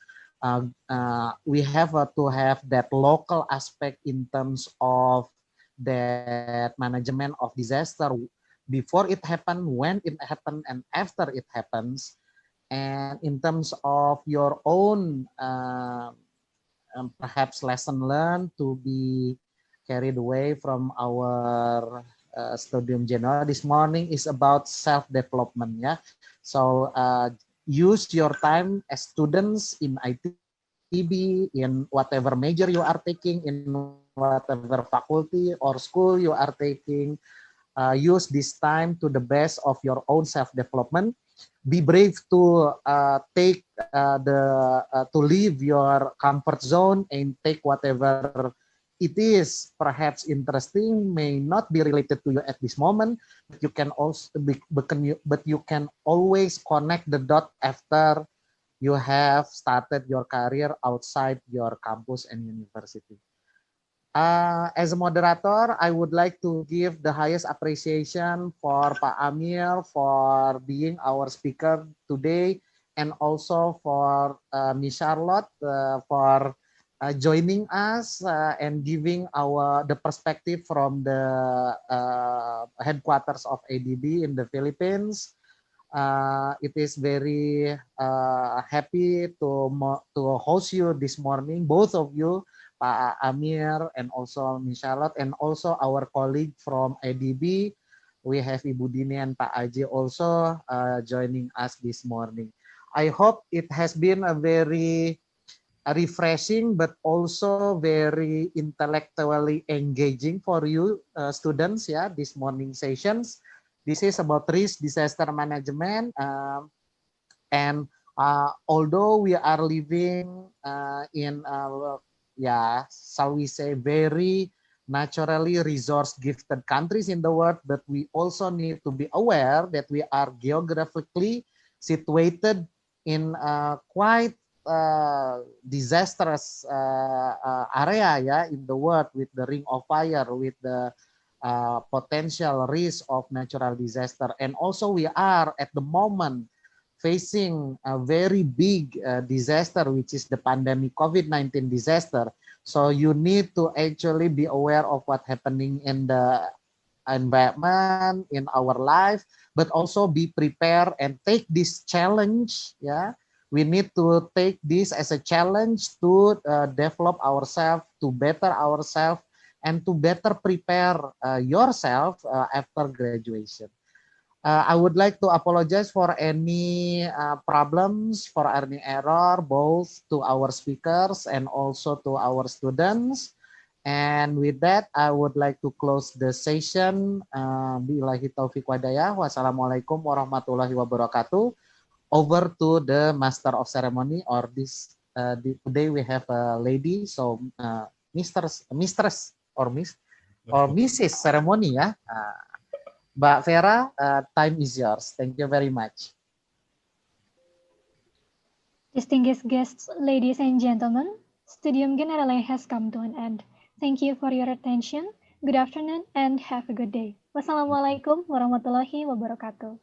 we have to have that local aspect in terms of that management of disaster, before it happened, when it happened, and after it happens. And in terms of your own perhaps lesson learned to be carried away from our Studium Generale this morning is about self-development. Yeah, so use your time as students in ITB, in whatever major you are taking, in whatever faculty or school you are taking. Use this time to the best of your own self-development. Be brave to to leave your comfort zone and take whatever it is perhaps interesting, may not be related to you at this moment, but you can also but you can always connect the dot after you have started your career outside your campus and university. As a moderator, I would like to give the highest appreciation for Pak Amir for being our speaker today, and also for Ms. Charlotte for joining us and giving the perspective from the headquarters of ADB in the Philippines. It is very happy to host you this morning, both of you, Pak Amir and also Ms. Charlotte, and also our colleague from ADB, we have Ibu Dini and Pak Aji also joining us this morning. I hope it has been a very refreshing but also very intellectually engaging for you students, yeah, this morning sessions. This is about risk disaster management, and although we are living in yeah, shall we say, very naturally resource gifted countries in the world, but we also need to be aware that we are geographically situated in quite disastrous area, yeah, in the world, with the ring of fire, with the potential risk of natural disaster. And also we are at the moment facing a very big disaster, which is the pandemic COVID-19 disaster. So you need to actually be aware of what's happening in the environment, in our life, but also be prepared and take this challenge. Yeah, we need to take this as a challenge to develop ourselves, to better ourselves, and to better prepare yourself after graduation. I would like to apologize for any problems, for any error, both to our speakers and also to our students. And with that, I would like to close the session. Billahi taufiq wadayah. Wassalamualaikum warahmatullahi wabarakatuh. Over to the Master of Ceremony, or this today we have a lady, so Mistress or Miss or Mrs. Ceremony, ya. Mbak Vera, time is yours. Thank you very much. Distinguished guests, ladies and gentlemen, Studium Generale has come to an end. Thank you for your attention. Good afternoon and have a good day. Wassalamualaikum warahmatullahi wabarakatuh.